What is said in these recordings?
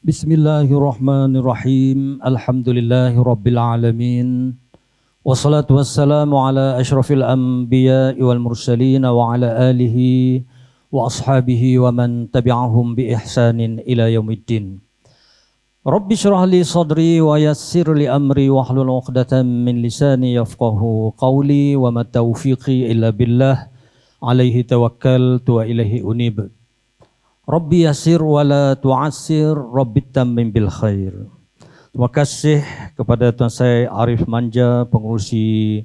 Bismillahirrahmanirrahim. Alhamdulillahirabbil alamin. Wassalatu wassalamu ala asyrafil anbiya'i wal mursalin wa ala alihi wa ashabihi wa man tabi'ahum bi ihsanin ila yaumiddin. Rabbi shrah li sadri wa yassir li amri wahlul 'uqdatam min lisani yafqahu qawli wa ma taufiqi illa billah alaihi tawakkaltu wa ilaihi unib. Rabbi yasir wa la tu'assir, Rabbi tammim bil khair. Terima kasih kepada Tuan saya Arif Manja, pengurusi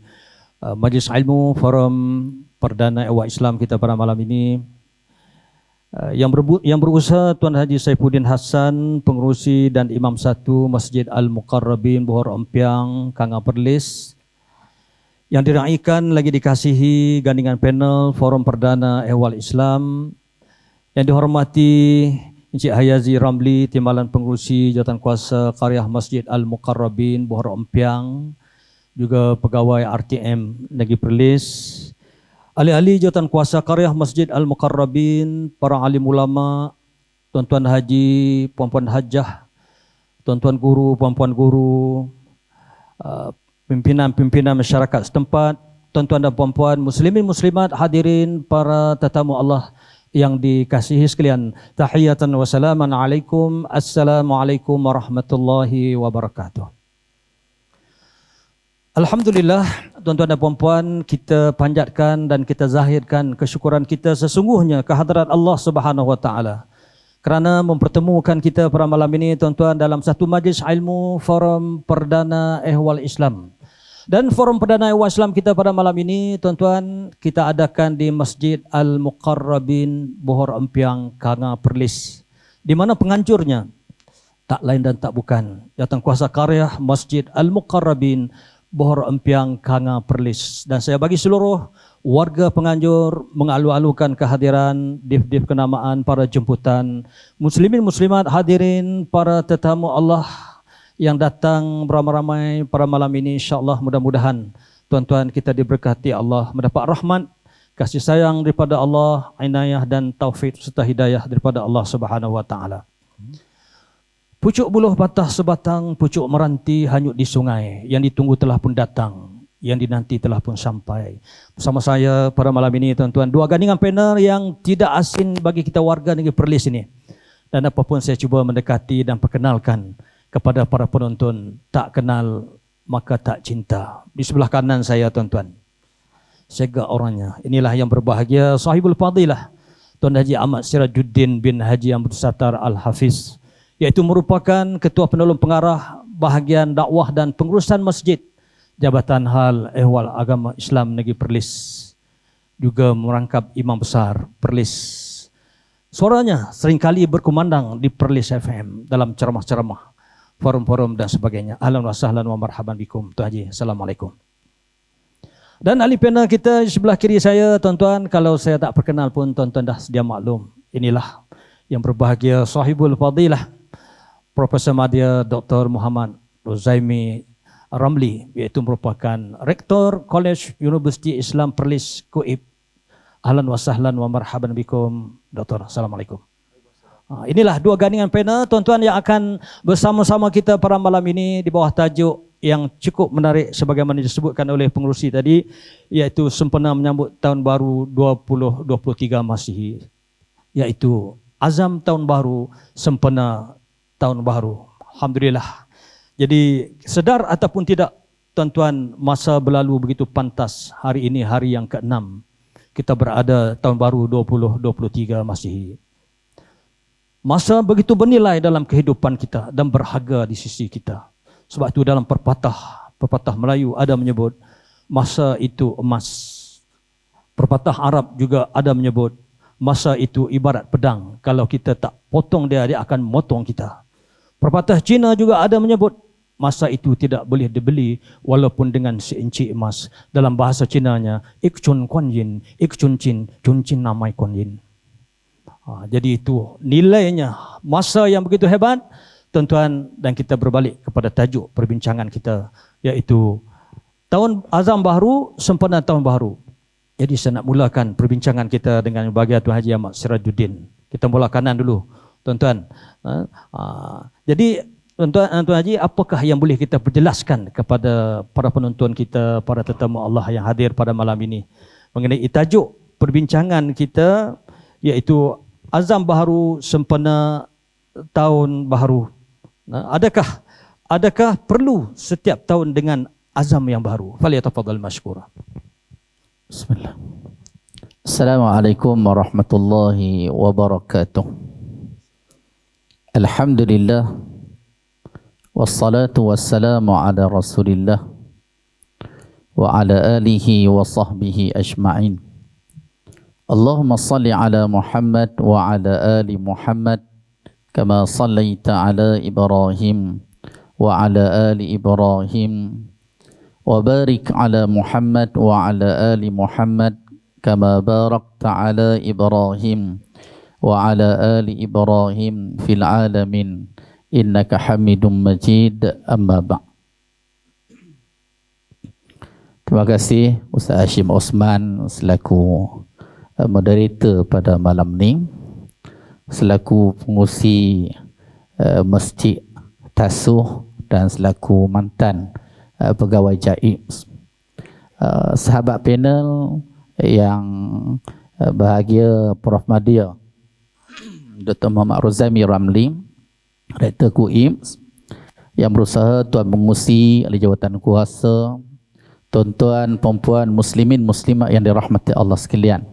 Majlis Ilmu Forum Perdana Ehwal Islam kita pada malam ini. Yang berusaha Tuan Haji Saifuddin Hassan, pengurusi dan Imam Satu Masjid Al-Muqarrabin Bohor Empiang, Kanga Perlis. Yang diraikan lagi dikasihi gandingan panel Forum Perdana Ehwal Islam. Yang dihormati Encik Hayazi Ramli, Timbalan Pengurusi Jawatan Kuasa Qaryah Masjid Al-Muqarrabin Bohor Empiang, juga pegawai RTM Negeri Perlis, ahli-ahli Jawatan Kuasa Qaryah Masjid Al-Muqarrabin, para alim ulama, tuan-tuan haji, puan-puan hajah, tuan-tuan guru, puan-puan guru, pimpinan-pimpinan masyarakat setempat, tuan-tuan dan puan-puan, muslimin muslimat, hadirin, para tetamu Allah yang dikasihi sekalian, tahiyatan wa salaman alaikum, assalamualaikum warahmatullahi wabarakatuh. Alhamdulillah, tuan-tuan dan puan-puan, kita panjatkan dan kita zahirkan kesyukuran kita sesungguhnya kehadrat Allah Subhanahu wa taala kerana mempertemukan kita pada malam ini, tuan-tuan, dalam satu majlis ilmu Forum Perdana Ehwal Islam. Dan Forum Perdana Ehwal Islam kita pada malam ini, tuan-tuan, kita adakan di Masjid Al-Muqarrabin Bohor Empiang, Kanga Perlis, di mana penganjurnya tak lain dan tak bukan Jawatan Kuasa Qaryah Masjid Al-Muqarrabin Bohor Empiang, Kanga Perlis. Dan saya bagi seluruh warga penganjur mengalu-alukan kehadiran dif-dif kenamaan, para jemputan, muslimin muslimat, hadirin, para tetamu Allah yang datang beramai-ramai pada malam ini. InsyaAllah mudah-mudahan tuan-tuan kita diberkati Allah, mendapat rahmat, kasih sayang daripada Allah, inayah dan taufik serta hidayah daripada Allah Subhanahu wa taala. Pucuk buluh patah sebatang, pucuk meranti hanyut di sungai, yang ditunggu telah pun datang, yang dinanti telah pun sampai. Bersama saya pada malam ini, tuan-tuan, dua gandingan panel yang tidak asing bagi kita warga negeri Perlis ini. Dan apapun saya cuba mendekati dan perkenalkan kepada para penonton, tak kenal maka tak cinta. Di sebelah kanan saya, tuan-tuan, sega orangnya. Inilah yang berbahagia, sahibul fadilah Tuan Haji Ahmad Sirajuddin bin Haji Abdul Sattar Al-Hafiz, iaitu merupakan Ketua Penolong Pengarah Bahagian Dakwah dan Pengurusan Masjid Jabatan Hal Ehwal Agama Islam Negeri Perlis, juga merangkap Imam Besar Perlis. Suaranya seringkali berkumandang di Perlis FM dalam ceramah-ceramah, forum-forum dan sebagainya. Ahlan wa sahlan wa marhaban bikum, Tuan Haji. Assalamualaikum. Dan ahli panel kita di sebelah kiri saya, tuan-tuan, kalau saya tak perkenal pun tuan-tuan dah sedia maklum. Inilah yang berbahagia, sahibul fadilah Profesor Madya Dr. Muhammad Ruzaimi Ramli, iaitu merupakan Rektor College Universiti Islam Perlis Kuib. Ahlan wa sahlan wa marhaban bikum, Dr. Assalamualaikum. Inilah dua gandingan panel, tuan-tuan, yang akan bersama-sama kita pada malam ini di bawah tajuk yang cukup menarik sebagaimana disebutkan oleh pengurusi tadi, iaitu sempena menyambut tahun baru 2023 Masihi, iaitu azam tahun baru, sempena tahun baru. Alhamdulillah. Jadi sedar ataupun tidak, tuan-tuan, masa berlalu begitu pantas. Hari ini hari yang ke-6 kita berada tahun baru 2023 Masihi. Masa begitu bernilai dalam kehidupan kita dan berharga di sisi kita. Sebab itu dalam pepatah Melayu ada menyebut masa itu emas. Pepatah Arab juga ada menyebut masa itu ibarat pedang. Kalau kita tak potong dia, dia akan motong kita. Pepatah Cina juga ada menyebut masa itu tidak boleh dibeli walaupun dengan seinci emas. Dalam bahasa Cinanya, ik chun kuan yin, ik chun chin namai kuan yin. Jadi itu nilainya, masa yang begitu hebat, tuan-tuan. Dan kita berbalik kepada tajuk perbincangan kita, iaitu tahun azam baru, sempena tahun baru. Jadi saya nak mulakan perbincangan kita dengan bahagia Tuan Haji Ahmad Sirajuddin. Kita mula kanan dulu. tuan-tuan. Jadi tuan-tuan Haji, apakah yang boleh kita perjelaskan kepada para penonton kita, para tetamu Allah yang hadir pada malam ini mengenai tajuk perbincangan kita, iaitu azam baharu sempena tahun baharu. Adakah perlu setiap tahun dengan azam yang baru? Falyatafadhal mashkura. Bismillah. Assalamualaikum warahmatullahi wabarakatuh. Alhamdulillah wassalatu wassalamu ala Rasulillah wa ala alihi wa sahbihi ajma'in. Allahumma salli ala Muhammad wa ala ali Muhammad kama sallaita ala Ibrahim wa ala ali Ibrahim wa barik ala Muhammad wa ala ali Muhammad kama barakta ala Ibrahim wa ala ali Ibrahim fil alamin innaka Hamidum Majid. Amma ba'. Terima kasih Ustaz Hashim Osman selaku moderator pada malam ni, selaku pengurusi Masjid Tasuh dan selaku mantan pegawai JAIPS. Sahabat panel yang bahagia, Prof Madia, Dr. Muhammad Rozami Ramli, Rektor KUIPS, yang berusaha, Tuan Pengurusi Ahli Jawatan Kuasa, tuan-tuan, perempuan, muslimin, muslimat yang dirahmati Allah sekalian.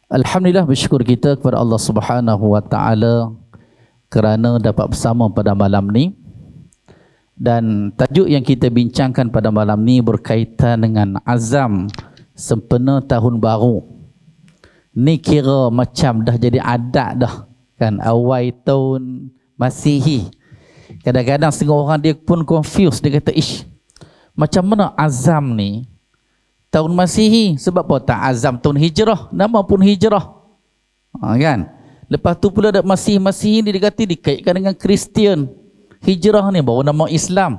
Alhamdulillah, bersyukur kita kepada Allah Subhanahu wa taala kerana dapat bersama pada malam ni. Dan tajuk yang kita bincangkan pada malam ni berkaitan dengan azam sempena tahun baru. Ni kira macam dah jadi adat dah kan, awal tahun Masihi. Kadang-kadang setengah orang dia pun confused, dia kata macam mana azam ni tahun Masihi? Sebab apa tak azam tahun Hijrah? Nama pun Hijrah, kan? Lepas tu pula ada Masihi ni dia kata dikaitkan dengan Kristian. Hijrah ni bawa nama Islam.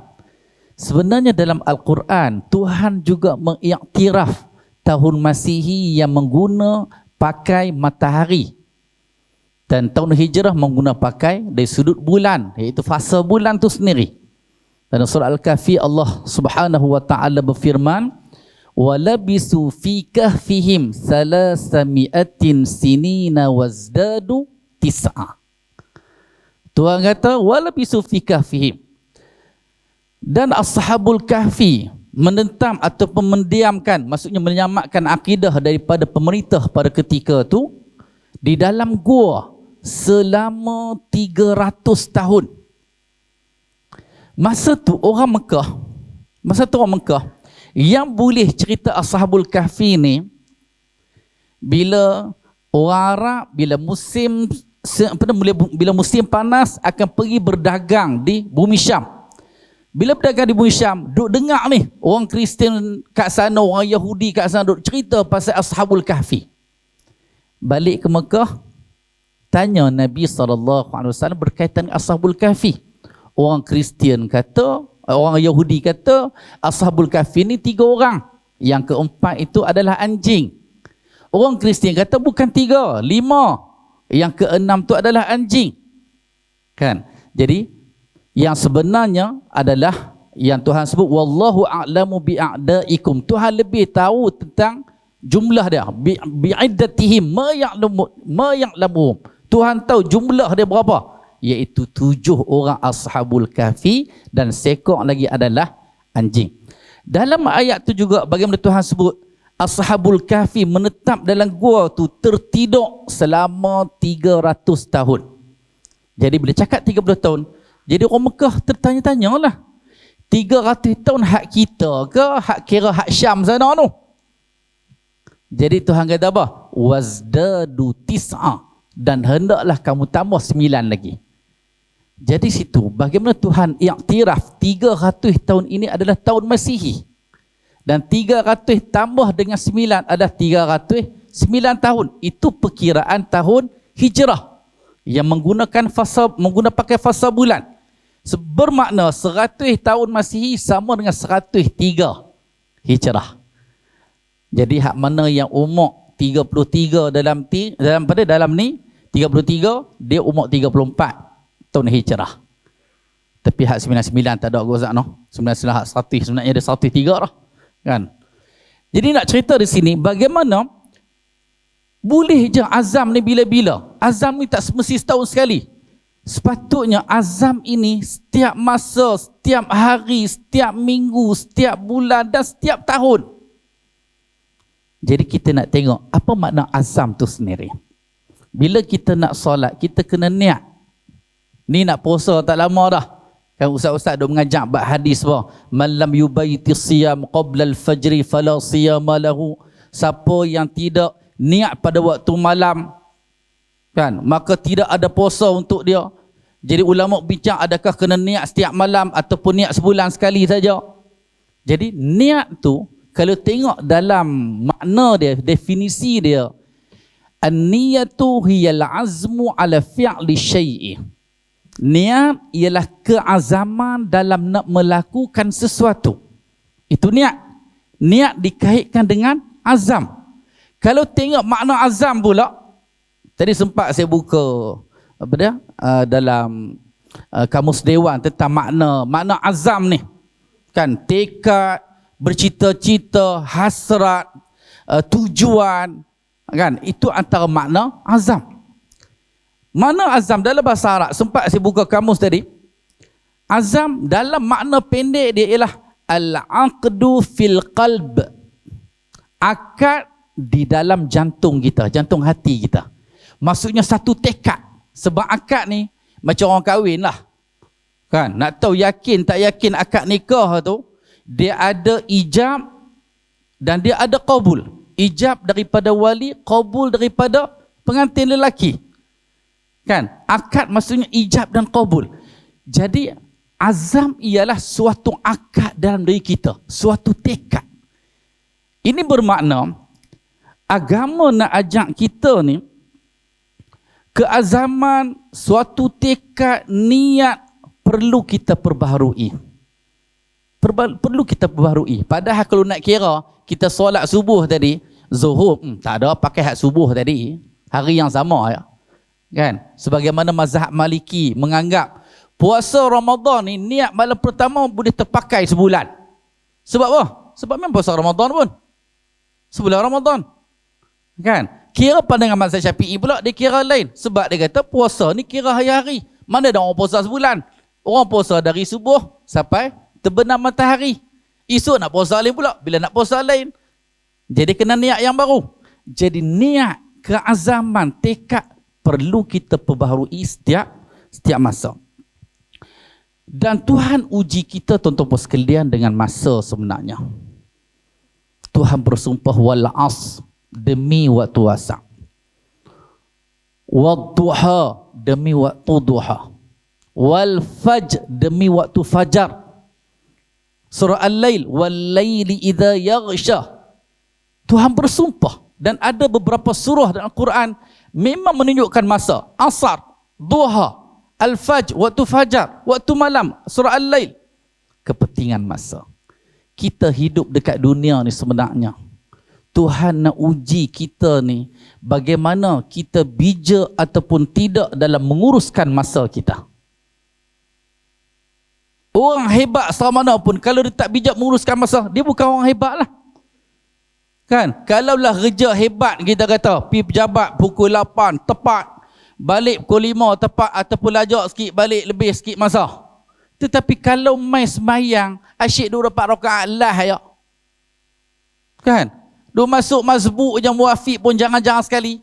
Sebenarnya dalam Al-Quran Tuhan juga mengiktiraf tahun Masihi yang mengguna pakai matahari, dan tahun Hijrah mengguna pakai dari sudut bulan, iaitu fasa bulan tu sendiri. Dalam surah Al-Kahfi Allah Subhanahu wa taala berfirman, walabisu fi kahfihim salasami'atin sinina wazdadu tis'a. Tuhan kata walabisu fi kahfihim, dan ashabul kahfi menentang ataupun mendiamkan, maksudnya menyamakkan akidah daripada pemerintah pada ketika tu di dalam gua selama 300 tahun. Masa tu orang Mekah yang boleh cerita Ashabul Kahfi ni, bila orang Arab bila musim panas akan pergi berdagang di bumi Syam. Bila berdagang di bumi Syam, duk dengar ni orang Kristian kat sana, orang Yahudi kat sana duk cerita pasal Ashabul Kahfi. Balik ke Mekah, tanya Nabi SAW berkaitan dengan Ashabul Kahfi. Orang Kristian kata, orang Yahudi kata Ashabul Kahfi ni 3 orang, yang keempat itu adalah anjing. Orang Kristian kata bukan 3, 5, yang keenam tu adalah anjing, kan? Jadi yang sebenarnya adalah yang Tuhan sebut wallahu a'lamu bi'a'daikum. Tuhan lebih tahu tentang jumlah dia, bi'iddatihim ma ya'lamuhum. Tuhan tahu jumlah dia berapa, iaitu 7 orang Ashabul Kahfi, dan seekor lagi adalah anjing. Dalam ayat tu juga bagaimana Tuhan sebut Ashabul Kahfi menetap dalam gua tu tertidur selama 300 tahun. Jadi bila cakap 30 tahun, jadi orang Mekah tertanya-tanyalah, 300 tahun hak kita ke hak kira hak Syam sana tu? Jadi Tuhan kata apa? Wazdadu tis'a, dan hendaklah kamu tambah 9 lagi. Jadi situ bagaimana Tuhan iktiraf 300 tahun ini adalah tahun Masihi, dan 300 tambah dengan 9 adalah 309 tahun. Itu perkiraan tahun Hijrah yang menggunakan pakai fasa bulan. Bermakna 100 tahun Masihi sama dengan 103 Hijrah. Jadi hak mana yang umur 33 dalam ni 33, dia umur 34 tahun hijrah. Tapi hak 99 tak ada gozak no. 99 hak 100 sebenarnya dia 103 lah. Kan? Jadi nak cerita di sini bagaimana boleh je azam ni bila-bila. Azam ni tak mesti setahun sekali. Sepatutnya azam ini setiap masa, setiap hari, setiap minggu, setiap bulan dan setiap tahun. Jadi kita nak tengok apa makna azam tu sendiri. Bila kita nak solat, kita kena niat. Ni nak puasa tak lama dah. Kan ustaz-ustaz duk mengajak bab hadis apa? Man lam yubayti siyam qabla al-fajr fala siyama lahu. Siapa yang tidak niat pada waktu malam, kan, maka tidak ada puasa untuk dia. Jadi ulama bincang adakah kena niat setiap malam ataupun niat sebulan sekali saja. Jadi niat tu kalau tengok dalam makna dia, definisi dia, an-niyatu hiyal azmu ala fi'li syai'i. Niat ialah keazaman dalam nak melakukan sesuatu. Itu niat. Niat dikaitkan dengan azam. Kalau tengok makna azam pula, tadi sempat saya buka apa dia dalam kamus dewan tentang makna azam ni. Kan, tekad, bercita-cita, hasrat, tujuan, kan, itu antara makna azam. Makna azam dalam bahasa Arab, sempat saya buka kamus tadi. Azam dalam makna pendek dia ialah al-aqdu fil qalb. Akad di dalam jantung kita, jantung hati kita. Maksudnya satu tekad. Sebab akad ni macam orang kahwin lah. Kan, nak tahu yakin tak yakin akad nikah tu, dia ada ijab dan dia ada qabul. Ijab daripada wali, qabul daripada pengantin lelaki. Kan? Akad maksudnya ijab dan qabul. Jadi azam ialah suatu akad dalam diri kita, suatu tekad. Ini bermakna agama nak ajak kita ni keazaman, suatu tekad, niat perlu kita perbaharui. Perlu kita perbaharui. Padahal kalau nak kira kita solat subuh tadi, zuhur, tak ada pakai hak subuh tadi, hari yang sama ya. Kan? Sebagaimana mazhab Maliki menganggap puasa Ramadan ni niat malam pertama boleh terpakai sebulan. Sebab apa? Sebab memang puasa Ramadan pun sebulan Ramadan. Kan? Kira pandangan mazhab Syafi'i pula dia kira lain. Sebab dia kata puasa ni kira hari-hari. Mana ada orang puasa sebulan? Orang puasa dari subuh sampai terbenam matahari. Esok nak puasa lain pula. Bila nak puasa lain, jadi kena niat yang baru. Jadi niat, keazaman, tekad perlu kita perbaharui setiap masa. Dan Tuhan uji kita tuan-tuan sekalian dengan masa sebenarnya. Tuhan bersumpah wal as, demi waktu asar. Wad duha, demi waktu duha. Wal fajr, demi waktu fajar. Surah Al-Lail, wal laili idza yaghsha. Tuhan bersumpah. Dan ada beberapa surah dalam Al-Quran memang menunjukkan masa. Asar, duha, al-fajr, waktu fajar, waktu malam, surah Al-Lail. Kepentingan masa. Kita hidup dekat dunia ni sebenarnya, Tuhan nak uji kita ni bagaimana kita bijak ataupun tidak dalam menguruskan masa kita. Orang hebat selama mana pun, kalau dia tak bijak menguruskan masa, dia bukan orang hebat lah. Kan? Kalaulah kerja hebat kita kata, pergi pejabat pukul 8 tepat, balik pukul 5 tepat, ataupun lajak sikit balik lebih sikit masa. Tetapi kalau mai semayang, asyik 2 rakaat lah ya. Kan? Dia masuk mazbuk je muafiq pun jangan-jangan sekali.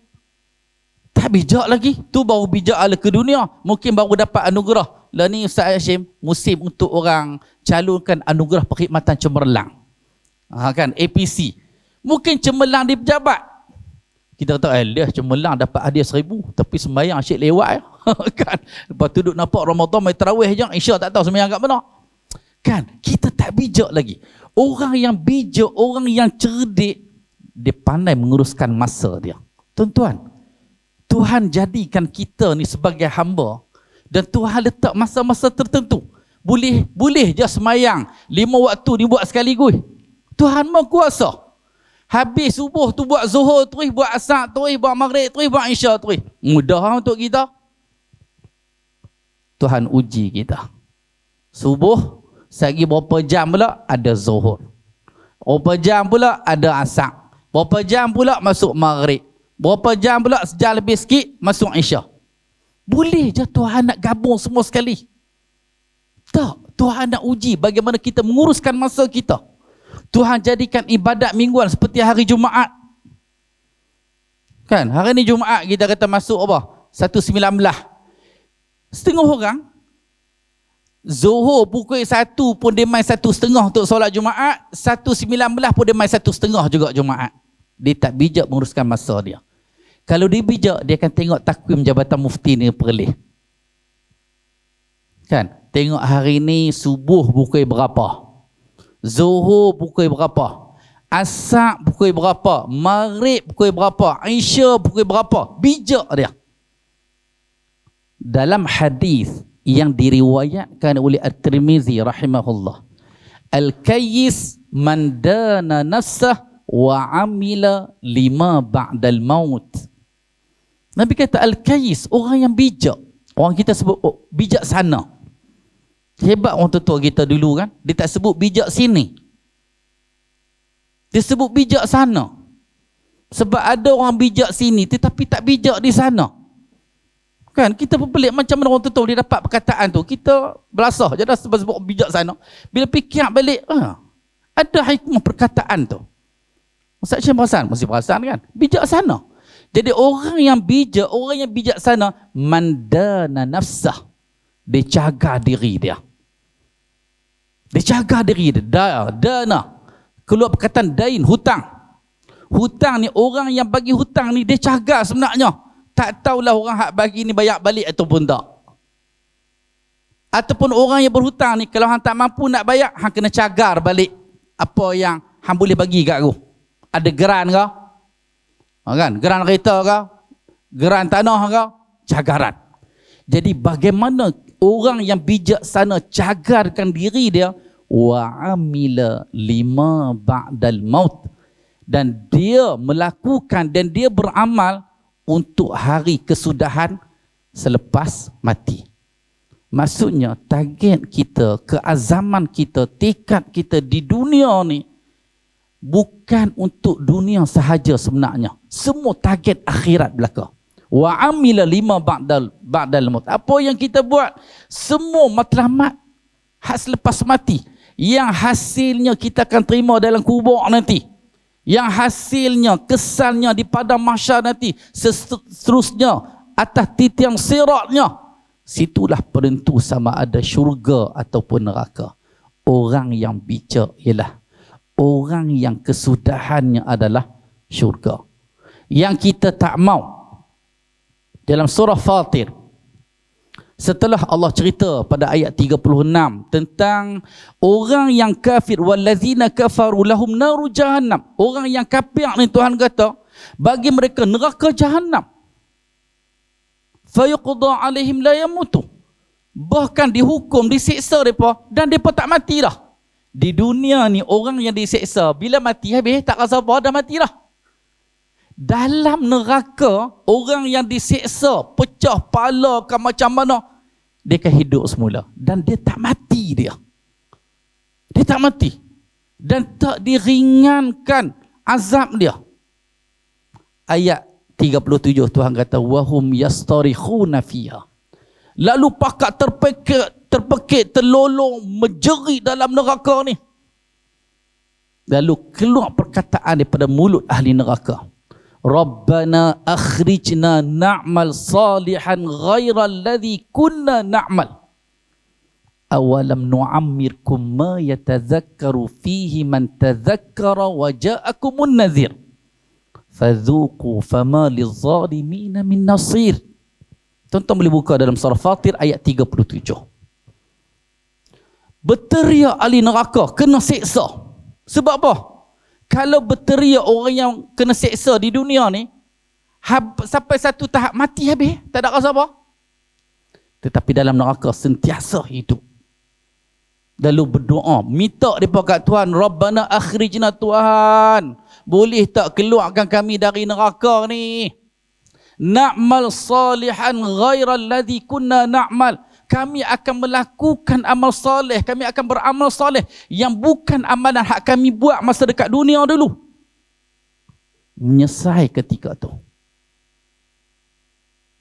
Tak bijak lagi. Tu baru bijak ala ke dunia. Mungkin baru dapat anugerah. Lah ni Ustaz Hashim, musim untuk orang calonkan anugerah perkhidmatan cemerlang. Kan? APC. Mungkin cemerlang di pejabat. Kita kata, dia cemerlang dapat hadiah 1000. Tapi sembahyang asyik lewat. Kan? Lepas tu duduk nampak Ramadan main tarawih je. Isya tak tahu sembahyang kat mana. Kan? Kita tak bijak lagi. Orang yang bijak, orang yang cerdik, dia pandai menguruskan masa dia. Tuan-tuan, Tuhan jadikan kita ni sebagai hamba. Dan Tuhan letak masa-masa tertentu. Boleh je sembahyang 5 waktu dibuat sekaligus. Tuhan maha kuasa. Habis subuh tu buat zuhur terus, buat asar terus, buat maghrib terus, buat isya terus. Mudah untuk kita. Tuhan uji kita. Subuh, sehari berapa jam pula ada zuhur. Berapa jam pula ada asar. Berapa jam pula masuk maghrib. Berapa jam pula sejam lebih sikit masuk isya. Boleh je Tuhan nak gabung semua sekali. Tak, Tuhan nak uji bagaimana kita menguruskan masa kita. Tuhan jadikan ibadat mingguan seperti hari Jumaat. Kan, hari ni Jumaat kita kata masuk apa? 1.19. Setengah orang Zuhur pukul 1 pun dia main 1.30 untuk solat Jumaat, 1.19 pun dia main 1.30 juga Jumaat. Dia tak bijak menguruskan masa dia. Kalau dia bijak, dia akan tengok takwim Jabatan Mufti ni perlih. Kan? Tengok hari ni subuh pukul berapa? Zuhur pukul berapa? Asar pukul berapa? Maghrib pukul berapa? Isya pukul berapa? Bijak dia. Dalam hadis yang diriwayatkan oleh At-Tirmizi rahimahullah, Al-Kayyis man dana nafsah wa amila lima ba'dal maut. Nabi kata Al-Kayyis, orang yang bijak. Orang kita sebut bijaksana. Hebat orang tua kita dulu kan. Dia tak sebut bijak sini. Dia sebut bijak sana. Sebab ada orang bijak sini tetapi tak bijak di sana. Kan kita pun pelik macam mana orang tua dia dapat perkataan tu. Kita belasah je dah sebab bijak sana. Bila fikir balik, ada hikmah perkataan tu. Ustaz Syekh mesti perasan kan? Bijak sana. Jadi orang yang bijak sana, mandana nafsah. Dia jaga diri dia. Dia jaga diri dia. Dana. Keluar perkataan dain, hutang. Hutang ni, orang yang bagi hutang ni, dia jaga sebenarnya. Tak tahulah orang hak bagi ni bayar balik ataupun tak. Ataupun orang yang berhutang ni, kalau hang tak mampu nak bayar, hang kena cagar balik apa yang hang boleh bagi kat aku. Ada geran ke? Kan? Geran kereta ke? Geran tanah ke? Cagaran. Jadi bagaimana orang yang bijaksana cagarkan diri dia, wa amila lima ba'dal maut, dan dia melakukan dan dia beramal untuk hari kesudahan selepas mati. Maksudnya target kita, keazaman kita, tekad kita di dunia ni bukan untuk dunia sahaja sebenarnya. Semua target akhirat belaka. Wa amila lima ba'dal maut. Apa yang kita buat, semua matlamat hak selepas mati, yang hasilnya kita akan terima dalam kubur nanti, yang hasilnya, kesannya di padang mahsyar nanti, seterusnya atas titian siratnya, situlah penentu sama ada syurga ataupun neraka. Orang yang bijak ialah orang yang kesudahannya adalah syurga. Yang kita tak mau, dalam surah Fatir, setelah Allah cerita pada ayat 36 tentang orang yang kafir, wallazina kafaru lahum naru jahannam, orang yang kafir ni Tuhan kata bagi mereka neraka jahannam, fayuqda alaihim la yamutu, bahkan dihukum, disiksa mereka dan mereka tak mati dah. Di dunia ni orang yang disiksa bila mati habis tak rasa apa, dah mati dah. Dalam neraka, orang yang disiksa, pecah pala ke macam mana, dia akan hidup semula. Dan dia tak mati dia. Dia tak mati. Dan tak diringankan azab dia. Ayat 37 Tuhan kata, wahum yastarikhuna fiha. Lalu pakak terpekik, terlolong, menjerit dalam neraka ni. Lalu keluar perkataan daripada mulut ahli neraka. Rabbana akhrijna na'mal salihan ghaira alladhi kunna na'mal. Awalam nu'ammirkum ma yatazakkaru fihi man tazakkara wa ja'akumun nadhir. Fadhuku fama lizalimina min nasir. Tuan-tuan boleh buka dalam surah Fatir ayat 37. Berteriak ahli neraka, kena seksa. Sebab apa? Kalau berteriak orang yang kena seksa di dunia ni, sampai satu tahap mati habis, tak ada rasa apa. Tetapi dalam neraka sentiasa hidup. Lalu berdoa, minta depa kat Tuhan, Rabbana akhrijna Tuhan, boleh tak keluarkan kami dari neraka ni? Na'mal salihan ghairal ladzi kunna na'mal. Kami akan melakukan amal soleh, kami akan beramal soleh yang bukan amalan hak kami buat masa dekat dunia dulu. Menyesal ketika tu.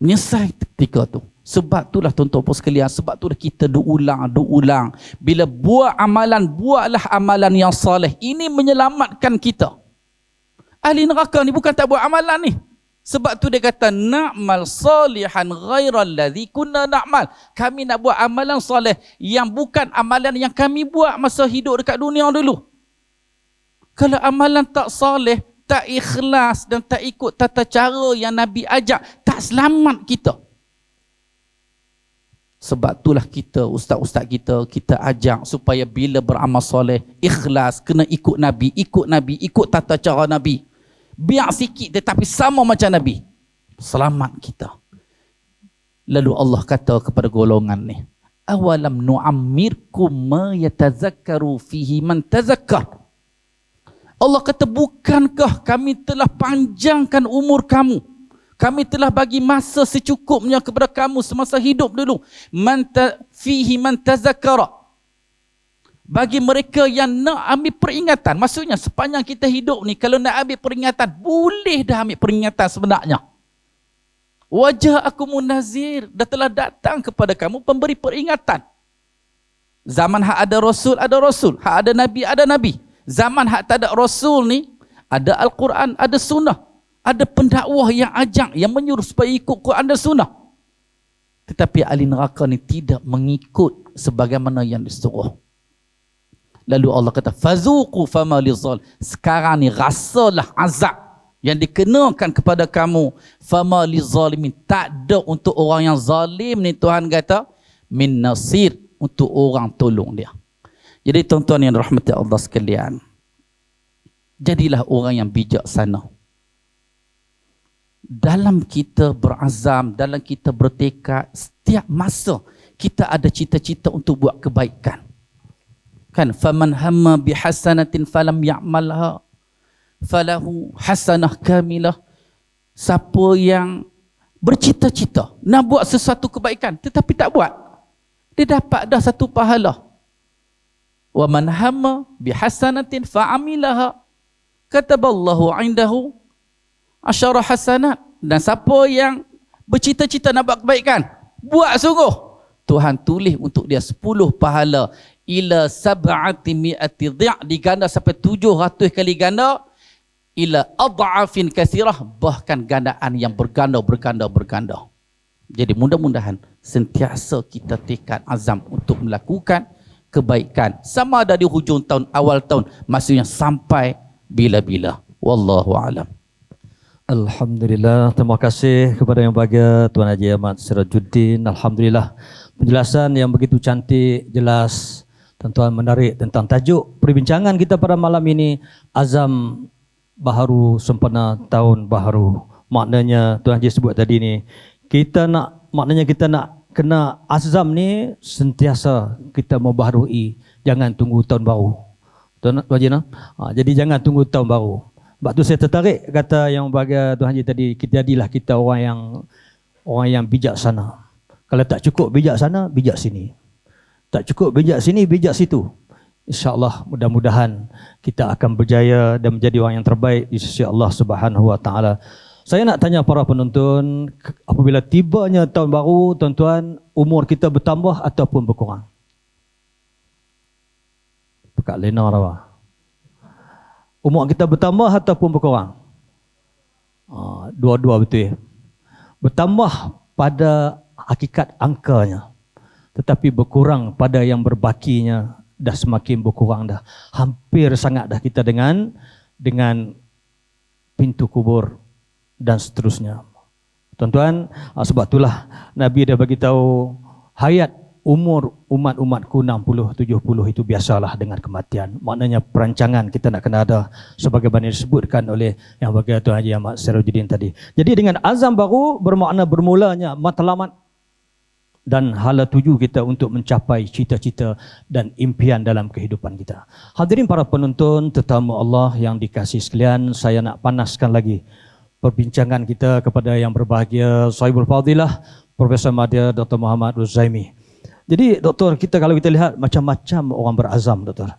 Menyesal ketika tu. Sebab itulah tuan-tuan sekalian, sebab itulah kita diulang. Bila buat amalan, buatlah amalan yang soleh. Ini menyelamatkan kita. Ahli neraka ni bukan tak buat amalan ni. Sebab tu dia kata na'mal salihan ghairal ladzi kunna na'mal. Kami nak buat amalan soleh yang bukan amalan yang kami buat masa hidup dekat dunia dulu. Kalau amalan tak soleh, tak ikhlas dan tak ikut tata cara yang Nabi ajak, tak selamat kita. Sebab itulah kita, ustaz-ustaz kita ajak supaya bila beramal soleh, ikhlas, kena ikut Nabi, ikut tata cara Nabi. Biar sikit tetapi sama macam Nabi. Selamat kita. Lalu Allah kata kepada golongan ni, awalam nu'ammirkum ma yatazakkaru fihi man tazakkar. Allah kata, bukankah kami telah panjangkan umur kamu? Kami telah bagi masa secukupnya kepada kamu semasa hidup dulu. Fihi man tazakkara. Bagi mereka yang nak ambil peringatan. Maksudnya sepanjang kita hidup ni, kalau nak ambil peringatan, boleh dah ambil peringatan sebenarnya. Wajah aku munazir, dah telah datang kepada kamu pemberi peringatan. Zaman hak ada rasul, hak ada nabi. Zaman hak tak ada rasul ni, ada Al-Quran, ada sunnah. Ada pendakwah yang ajak, yang menyuruh supaya ikut Quran dan sunnah. Tetapi ahli neraka ni tidak mengikut sebagaimana yang disuruh. Lalu Allah kata, fazuqu fama lizal. Sekarang ni rasalah azab yang dikenakan kepada kamu. Fama lizalimin. Tak ada untuk orang yang zalim ni, Tuhan kata, min nasir, untuk orang tolong dia. Jadi tuan-tuan yang rahmati Allah sekalian, jadilah orang yang bijaksana. Dalam kita berazam, dalam kita bertekad, setiap masa kita ada cita-cita untuk buat kebaikan. Kan, faman hamma bihasanatin falam ya'malha falahu hasanah kamilah. Siapa yang bercita-cita nak buat sesuatu kebaikan tetapi tak buat, dia dapat dah satu pahala. Wa man hamma bihasanatin fa'amilaha kataballahu 'indahu asyara hasanat. Dan siapa yang bercita-cita nak buat kebaikan, buat sungguh, Tuhan tulis untuk dia 10 pahala. Ila sab'ati mi'ati dhi', diganda sampai 700 kali ganda. Ila ad'afin katsirah, bahkan gandaan yang berganda. Jadi mudah-mudahan sentiasa kita tekad azam untuk melakukan kebaikan, sama ada di hujung tahun, awal tahun, maksudnya sampai bila-bila. Wallahu a'lam. Alhamdulillah, terima kasih kepada yang bahagia Tuan Haji Ahmad Sirajuddin. Alhamdulillah, penjelasan yang begitu cantik, jelas. Tuan-tuan, menarik tentang tajuk perbincangan kita pada malam ini, azam baharu sempena tahun baharu. Maknanya Tuan Haji sebut tadi ni, kita nak kena azam ni sentiasa kita membaharui, jangan tunggu tahun baru. Tuan Haji nah? Jadi jangan tunggu tahun baru. Sebab tu saya tertarik kata yang bahagia Tuan Haji tadi, jadilah kita orang yang bijaksana. Kalau tak cukup bijaksana, bijak sini. Tak cukup bijak sini, bijak situ. InsyaAllah mudah-mudahan kita akan berjaya dan menjadi orang yang terbaik di sisi Allah Subhanahu Wa Taala. Saya nak tanya para penonton, apabila tibanya tahun baru, tuan-tuan, umur kita bertambah ataupun berkurang? Pekat lena rawa. Umur kita bertambah ataupun berkurang? Dua-dua betul ya. Bertambah pada hakikat angkanya, tetapi berkurang pada yang berbakinya. Dah semakin berkurang dah. Hampir sangat dah kita dengan pintu kubur dan seterusnya. Tuan-tuan, sebab itulah Nabi dah bagi tahu hayat umur umat-umatku 60-70 itu biasalah dengan kematian. Maknanya perancangan kita nak kena ada sebagaimana disebutkan oleh yang bahagia Tuan Haji Ahmad Sirajuddin tadi. Jadi dengan azam baru bermakna bermulanya matlamat dan hala tuju kita untuk mencapai cita-cita dan impian dalam kehidupan kita. Hadirin para penonton, tetamu Allah yang dikasihi sekalian, saya nak panaskan lagi perbincangan kita kepada yang berbahagia Sahibul Fadilah Profesor Madya Dr. Muhammad Ruzaimi. Jadi doktor, kalau kita lihat macam-macam orang berazam, doktor.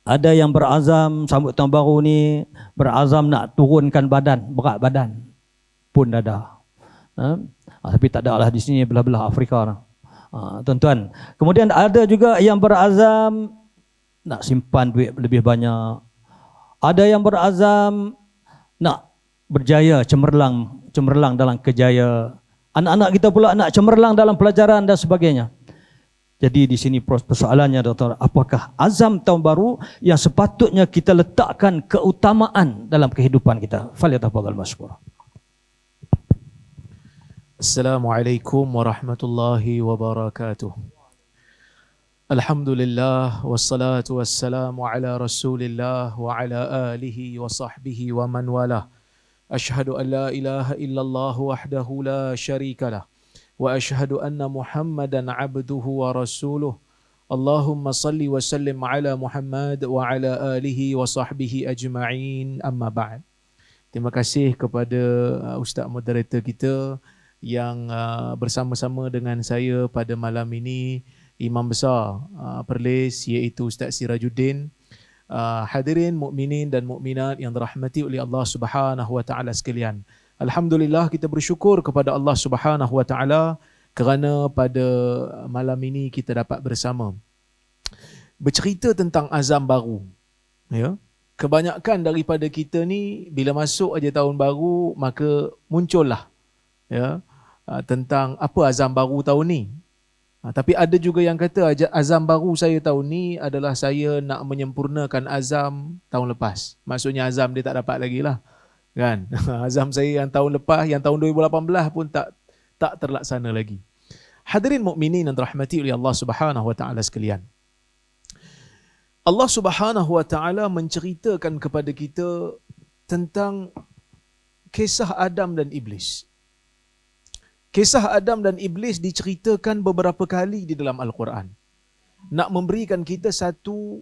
Ada yang berazam sambut tahun baru ni, berazam nak turunkan berat badan pun ada. Tapi tak ada lah di sini belah-belah Afrika. Tuan-tuan. Kemudian ada juga yang berazam nak simpan duit lebih banyak. Ada yang berazam nak berjaya, cemerlang dalam kejayaan. Anak-anak kita pula nak cemerlang dalam pelajaran dan sebagainya. Jadi di sini persoalannya, doktor, apakah azam tahun baru yang sepatutnya kita letakkan keutamaan dalam kehidupan kita? Falyatafadhal mashkur. Assalamualaikum warahmatullahi wabarakatuh. Alhamdulillah wassalatu wassalamu ala Rasulillah wa ala alihi wa sahbihi wa man walah. Ashhadu an la ilaha illallah wahdahu la syarika lah. Wa ashhadu anna Muhammadan abduhu wa rasuluh. Allahumma salli wa sallim ala Muhammad wa ala alihi wa sahbihi ajma'in, amma ba'd. Terima kasih kepada Ustaz Moderator kita yang bersama-sama dengan saya pada malam ini, Imam Besar Perlis, iaitu Ustaz Sirajuddin. Hadirin mukminin dan mukminat yang dirahmati oleh Allah Subhanahu wa taala sekalian. Alhamdulillah, kita bersyukur kepada Allah Subhanahu wa taala kerana pada malam ini kita dapat bersama bercerita tentang azam baru. Ya. Kebanyakan daripada kita ni bila masuk aja tahun baru maka muncullah ya tentang apa azam baru tahun ni. Tapi ada juga yang kata azam baru saya tahun ni adalah saya nak menyempurnakan azam tahun lepas. Maksudnya azam dia tak dapat lagi lah. Kan? Azam saya yang tahun lepas, yang tahun 2018 pun tak terlaksana lagi. Hadirin mukminin yang dirahmati oleh Allah Subhanahu wa taala sekalian. Allah Subhanahu wa taala menceritakan kepada kita tentang kisah Adam dan Iblis. Kisah Adam dan Iblis diceritakan beberapa kali di dalam Al-Quran. Nak memberikan kita satu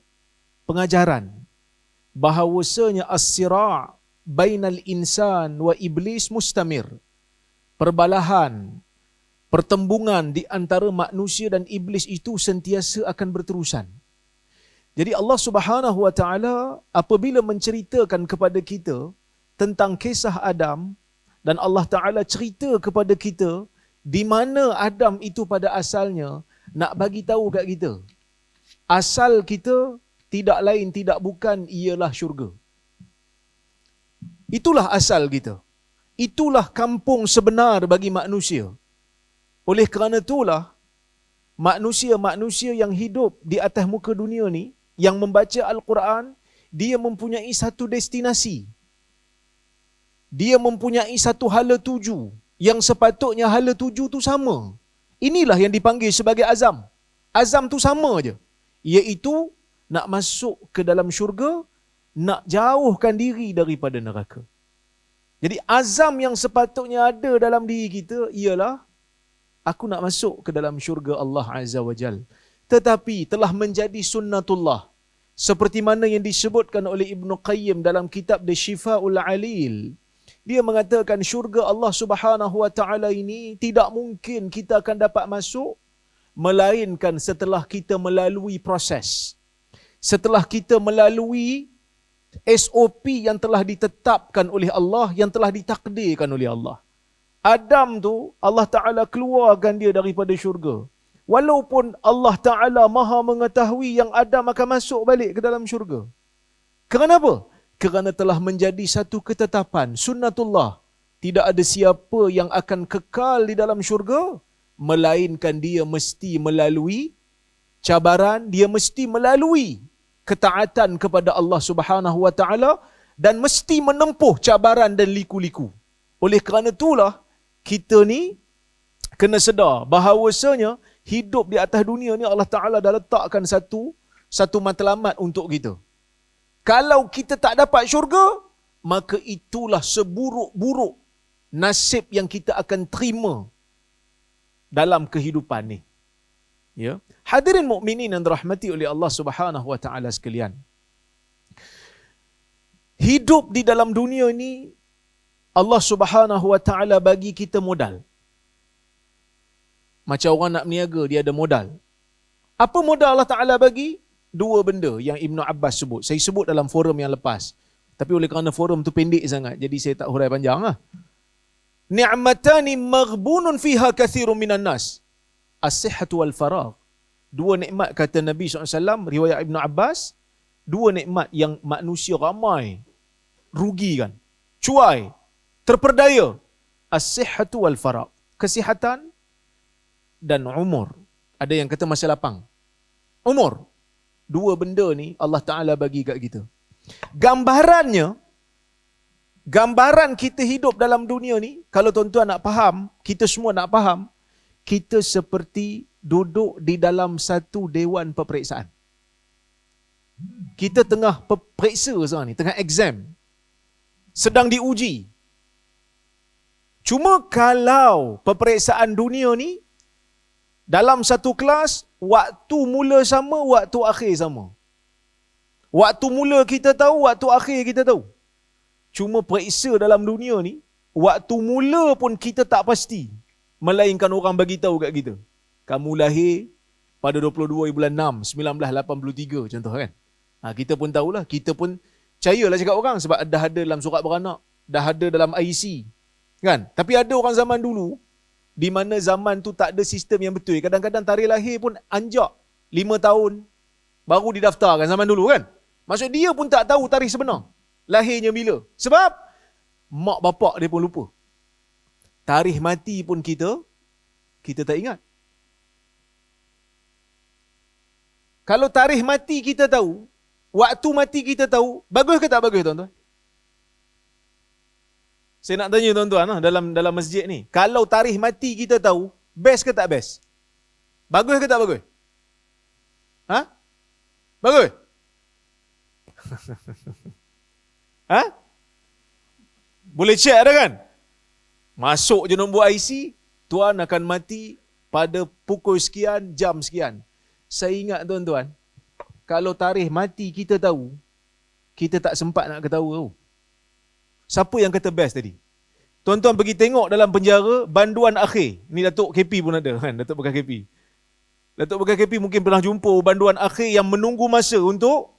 pengajaran bahawasanya as-sira' bainal insan wa iblis mustamir. Perbalahan, pertembungan di antara manusia dan iblis itu sentiasa akan berterusan. Jadi Allah Subhanahu wa taala apabila menceritakan kepada kita tentang kisah Adam, dan Allah Ta'ala cerita kepada kita di mana Adam itu pada asalnya, nak bagi tahu kat kita asal kita tidak lain tidak bukan ialah syurga. Itulah asal kita. Itulah kampung sebenar bagi manusia. Oleh kerana itulah manusia-manusia yang hidup di atas muka dunia ni, yang membaca Al-Quran, dia mempunyai satu destinasi. Dia mempunyai satu hala tuju yang sepatutnya hala tuju tu sama. Inilah yang dipanggil sebagai azam. Azam tu sama je. Iaitu nak masuk ke dalam syurga, nak jauhkan diri daripada neraka. Jadi azam yang sepatutnya ada dalam diri kita ialah aku nak masuk ke dalam syurga Allah Azza wa Jal. Tetapi telah menjadi sunnatullah. Seperti mana yang disebutkan oleh Ibn Qayyim dalam kitab The Shifa'ul Alil. Dia mengatakan syurga Allah Subhanahu wa taala ini tidak mungkin kita akan dapat masuk melainkan setelah kita melalui proses. Setelah kita melalui SOP yang telah ditetapkan oleh Allah, yang telah ditakdirkan oleh Allah. Adam tu Allah Taala keluarkan dia daripada syurga. Walaupun Allah Taala Maha mengetahui yang Adam akan masuk balik ke dalam syurga. Kerana apa? Kerana telah menjadi satu ketetapan sunnatullah. Tidak ada siapa yang akan kekal di dalam syurga melainkan dia mesti melalui cabaran, dia mesti melalui ketaatan kepada Allah Subhanahu wa taala dan mesti menempuh cabaran dan liku-liku. Oleh kerana itulah kita ni kena sedar bahawasanya hidup di atas dunia ni Allah Taala dah letakkan satu matlamat untuk kita. Kalau kita tak dapat syurga, maka itulah seburuk-buruk nasib yang kita akan terima dalam kehidupan ni. Ya. Hadirin mukminin yang dirahmati oleh Allah Subhanahu wa taala sekalian. Hidup di dalam dunia ni Allah Subhanahu wa taala bagi kita modal. Macam orang nak berniaga, dia ada modal. Apa modal Allah Taala bagi? Dua benda yang Ibnu Abbas sebut. Saya sebut dalam forum yang lepas. Tapi oleh kerana forum tu pendek sangat, jadi saya tak hurai panjang lah. Ni'matani maghbunun fiha kathirun minan nas. As-sihhatu wal faragh. Dua nikmat kata Nabi SAW, riwayat Ibnu Abbas, dua nikmat yang manusia ramai rugikan, cuai, terperdaya. As-sihhatu wal faragh. Kesihatan dan umur. Ada yang kata masa lapang. Umur. Dua benda ni Allah Ta'ala bagi kat kita. Gambarannya, gambaran kita hidup dalam dunia ni, kalau tuan-tuan nak faham, kita semua nak faham, kita seperti duduk di dalam satu dewan peperiksaan. Kita tengah periksa sekarang ni, tengah exam. Sedang diuji. Cuma kalau peperiksaan dunia ni, dalam satu kelas, waktu mula sama, waktu akhir sama. Waktu mula kita tahu, waktu akhir kita tahu. Cuma periksa dalam dunia ni, waktu mula pun kita tak pasti. Melainkan orang bagi tahu kat kita. Kamu lahir pada 22 bulan 6, 1983 contoh kan. Kita pun tahulah, kita pun percayalah cakap orang sebab dah ada dalam surat beranak, dah ada dalam IC. Kan? Tapi ada orang zaman dulu, di mana zaman tu tak ada sistem yang betul. Kadang-kadang tarikh lahir pun anjak 5 tahun baru didaftarkan zaman dulu kan. Maksud dia pun tak tahu tarikh sebenar. Lahirnya bila. Sebab mak bapak dia pun lupa. Tarikh mati pun kita tak ingat. Kalau tarikh mati kita tahu, waktu mati kita tahu, bagus ke tak bagus tuan-tuan? Saya nak tanya tuan-tuan dalam masjid ni. Kalau tarikh mati kita tahu, best ke tak best? Bagus ke tak bagus? Bagus? Boleh check dah kan? Masuk je nombor IC, tuan akan mati pada pukul sekian, jam sekian. Saya ingat tuan-tuan, kalau tarikh mati kita tahu, kita tak sempat nak ketawa tau. Siapa yang kata best tadi? Tuan-tuan pergi tengok dalam penjara banduan akhir. Ni Datuk KP pun ada kan, Datuk Bekas KP. Datuk Bekas KP mungkin pernah jumpa banduan akhir yang menunggu masa untuk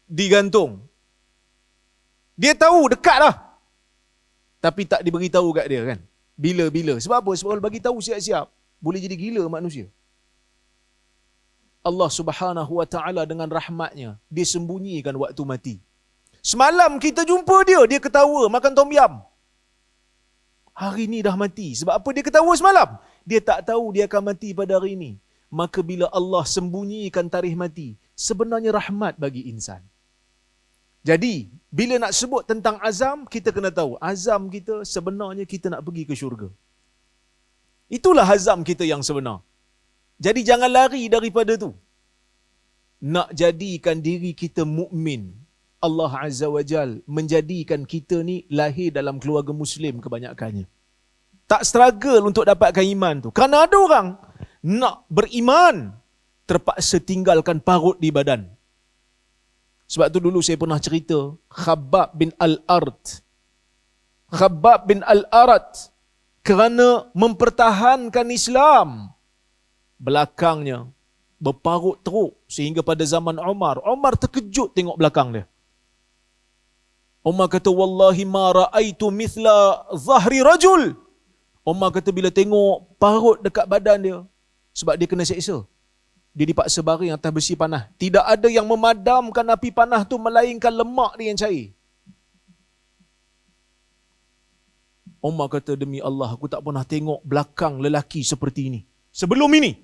digantung. Dia tahu dekat dah. Tapi tak diberitahu kat dia kan. Bila-bila. Sebab apa? Sebab kalau bagi tahu siap-siap, boleh jadi gila manusia. Allah Subhanahu wa taala dengan rahmatnya, dia sembunyikan waktu mati. Semalam kita jumpa dia, dia ketawa makan tom yam. Hari ni dah mati. Sebab apa dia ketawa semalam? Dia tak tahu dia akan mati pada hari ini. Maka bila Allah sembunyikan tarikh mati, sebenarnya rahmat bagi insan. Jadi, bila nak sebut tentang azam, kita kena tahu, azam kita sebenarnya kita nak pergi ke syurga. Itulah azam kita yang sebenar. Jadi jangan lari daripada tu. Nak jadikan diri kita mukmin, Allah Azza wa Jal menjadikan kita ni lahir dalam keluarga Muslim kebanyakannya. Tak struggle untuk dapatkan iman tu. Kerana ada orang nak beriman, terpaksa tinggalkan parut di badan. Sebab tu dulu saya pernah cerita, Khabbab bin Al-Arat. Khabbab bin Al-Arat kerana mempertahankan Islam, belakangnya berparut teruk sehingga pada zaman Umar. Umar terkejut tengok belakang dia. Umar kata, wallahi ma ra'aitu mithla zahri rajul. Umar kata bila tengok parut dekat badan dia, sebab dia kena seksa, dia dipaksa baring atas besi panah. Tidak ada yang memadamkan api panah tu melainkan lemak dia yang cair. Umar kata, demi Allah aku tak pernah tengok belakang lelaki seperti ini sebelum ini.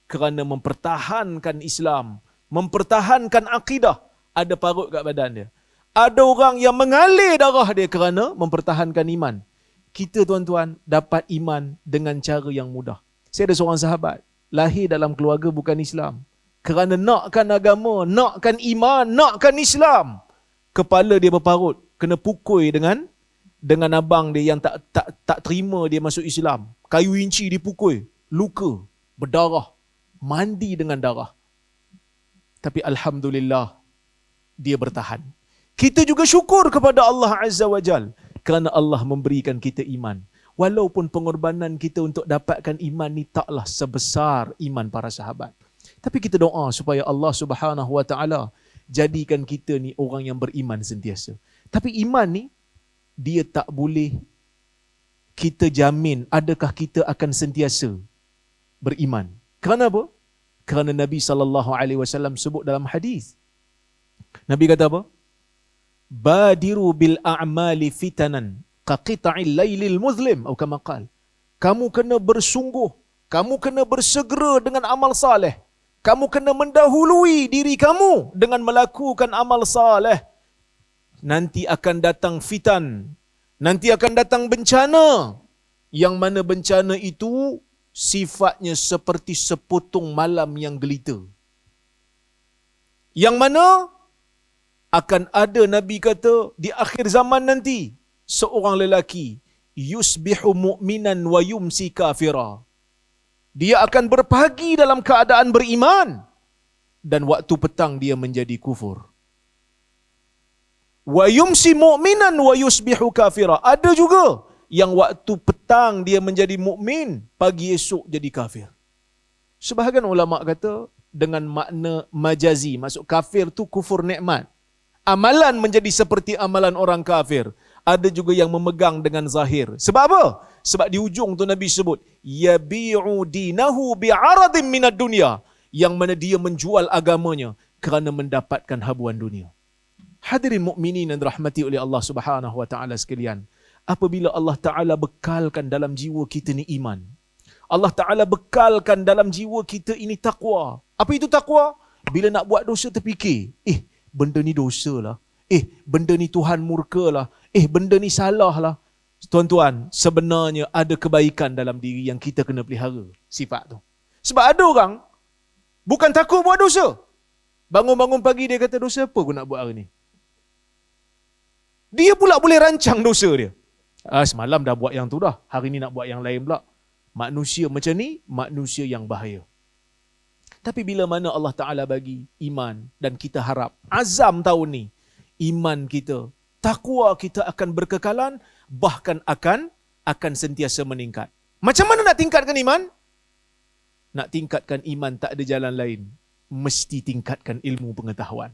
Kerana mempertahankan Islam, mempertahankan akidah, ada parut kat badan dia. Ada orang yang mengalir darah dia kerana mempertahankan iman. Kita tuan-tuan dapat iman dengan cara yang mudah. Saya ada seorang sahabat, lahir dalam keluarga bukan Islam. Kerana nakkan agama, nakkan iman, nakkan Islam, kepala dia berparut, kena pukul dengan abang dia yang tak terima dia masuk Islam. kayu inci dipukul, luka, berdarah, mandi dengan darah. Tapi alhamdulillah, dia bertahan. Kita juga syukur kepada Allah Azza wa Jal kerana Allah memberikan kita iman. Walaupun pengorbanan kita untuk dapatkan iman ni taklah sebesar iman para sahabat. Tapi kita doa supaya Allah Subhanahu wa taala jadikan kita ni orang yang beriman sentiasa. Tapi iman ni dia tak boleh kita jamin adakah kita akan sentiasa beriman. Kerana apa? Kerana Nabi SAW sebut dalam hadis. Nabi kata apa? Badiru bil a'mali fitanan qaqita'il lailil muzlim atau kama qala. Kamu kena bersungguh, kamu kena bersegera dengan amal saleh. Kamu kena mendahului diri kamu dengan melakukan amal saleh. Nanti akan datang fitan, nanti akan datang bencana. Yang mana bencana itu sifatnya seperti sepotong malam yang gelita. Yang mana akan ada, Nabi kata, di akhir zaman nanti, seorang lelaki, yusbihu mu'minan wa yumsi kafira. Dia akan berpagi dalam keadaan beriman, dan waktu petang dia menjadi kufur. Wa yumsi mu'minan wa yusbihu kafira. Ada juga yang waktu petang dia menjadi mukmin, pagi esok jadi kafir. Sebahagian ulama kata dengan makna majazi, maksud kafir tu kufur nikmat. Amalan menjadi seperti amalan orang kafir. Ada juga yang memegang dengan zahir. Sebab apa? Sebab di ujung tu Nabi sebut, yabi'u dinahu bi'aradin minad dunya, yang mana dia menjual agamanya kerana mendapatkan habuan dunia. Hadirin mukminin yang dirahmati oleh Allah Subhanahu wa taala sekalian, apabila Allah Taala bekalkan dalam jiwa kita ni iman, Allah Taala bekalkan dalam jiwa kita ini takwa. Apa itu takwa? Bila nak buat dosa terfikir, benda ni dosa lah. Benda ni Tuhan murka lah. Benda ni salah lah. Tuan-tuan, sebenarnya ada kebaikan dalam diri yang kita kena pelihara sifat tu. Sebab ada orang bukan takut buat dosa. Bangun-bangun pagi dia kata, dosa apa aku nak buat hari ni? Dia pula boleh rancang dosa dia. Semalam dah buat yang tu dah, hari ni nak buat yang lain pula. Manusia macam ni, manusia yang bahaya. Tapi bila mana Allah Ta'ala bagi iman, dan kita harap azam tahun ni, iman kita, takwa kita akan berkekalan, bahkan akan sentiasa meningkat. Macam mana nak tingkatkan iman? Nak tingkatkan iman tak ada jalan lain, mesti tingkatkan ilmu pengetahuan.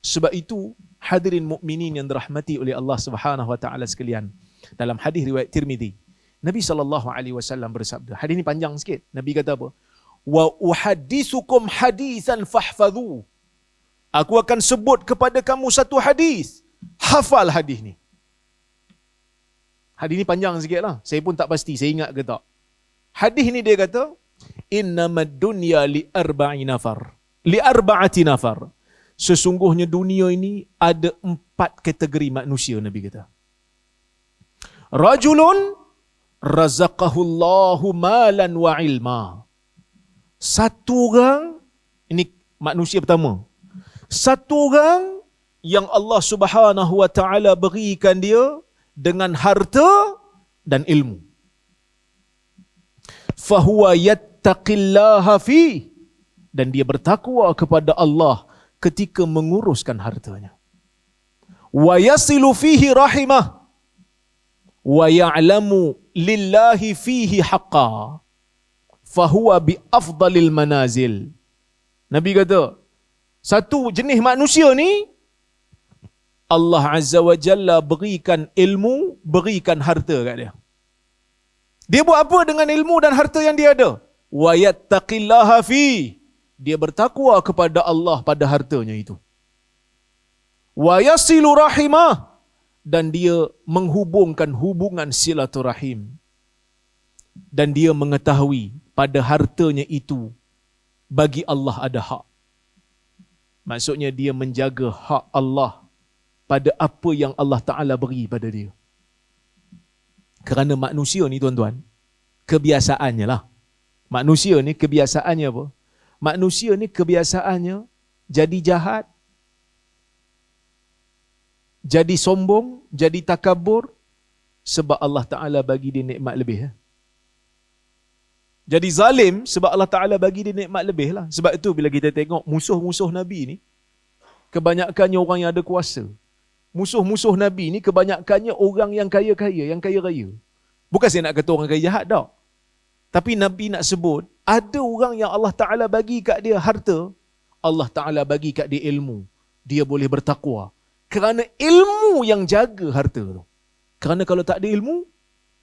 Sebab itu, hadirin mukminin yang dirahmati oleh Allah Subhanahu wa taala sekalian, dalam hadis riwayat Tirmizi, Nabi SAW bersabda, hadis ni panjang sikit. Nabi kata apa? Wa uhaddithukum hadisan fahfadhu. Aku akan sebut kepada kamu satu hadis. Hafal hadis ni. Hadis ni panjang sikit lah. Saya pun tak pasti saya ingat ke tak. Hadis ni dia kata, innamad dunya li arba'ati nafar. Sesungguhnya dunia ini ada 4 kategori manusia, Nabi kata. Rajulun razaqahullahu malan wa ilma. Satu orang, ini manusia pertama. Satu orang yang Allah Subhanahu wa taala berikan dia dengan harta dan ilmu. Fahuwa yattaqillaha fi, dan dia bertakwa kepada Allah ketika menguruskan hartanya. Wa yasilu fihi rahimah wa ya'lamu lillahi fihi haqqa fahuwa bi afdalil manazil. Nabi kata, satu jenis manusia ni Allah Azza wa Jalla berikan ilmu, berikan harta kat dia. Dia buat apa dengan ilmu dan harta yang dia ada? Wa yattaqillaha fi, dia bertakwa kepada Allah pada hartanya itu. Wa yasilu rahimah, dan dia menghubungkan hubungan silaturahim. Dan dia mengetahui pada hartanya itu bagi Allah ada hak. Maksudnya dia menjaga hak Allah pada apa yang Allah Ta'ala beri pada dia. Kerana manusia ni tuan-tuan, kebiasaannya lah. Manusia ni kebiasaannya apa? Manusia ni kebiasaannya jadi jahat, jadi sombong, jadi takabur, sebab Allah Ta'ala bagi dia nikmat lebih. Jadi zalim sebab Allah Ta'ala bagi dia nikmat lebih lah. Sebab itu bila kita tengok musuh-musuh Nabi ni, kebanyakannya orang yang ada kuasa. Musuh-musuh Nabi ni kebanyakannya orang yang kaya-kaya, yang kaya-raya. Bukan saya nak kata orang kaya jahat tak. Tapi Nabi nak sebut, ada orang yang Allah Ta'ala bagi kat dia harta, Allah Ta'ala bagi kat dia ilmu. Dia boleh bertakwa. Kerana ilmu yang jaga harta tu. Kerana kalau tak ada ilmu,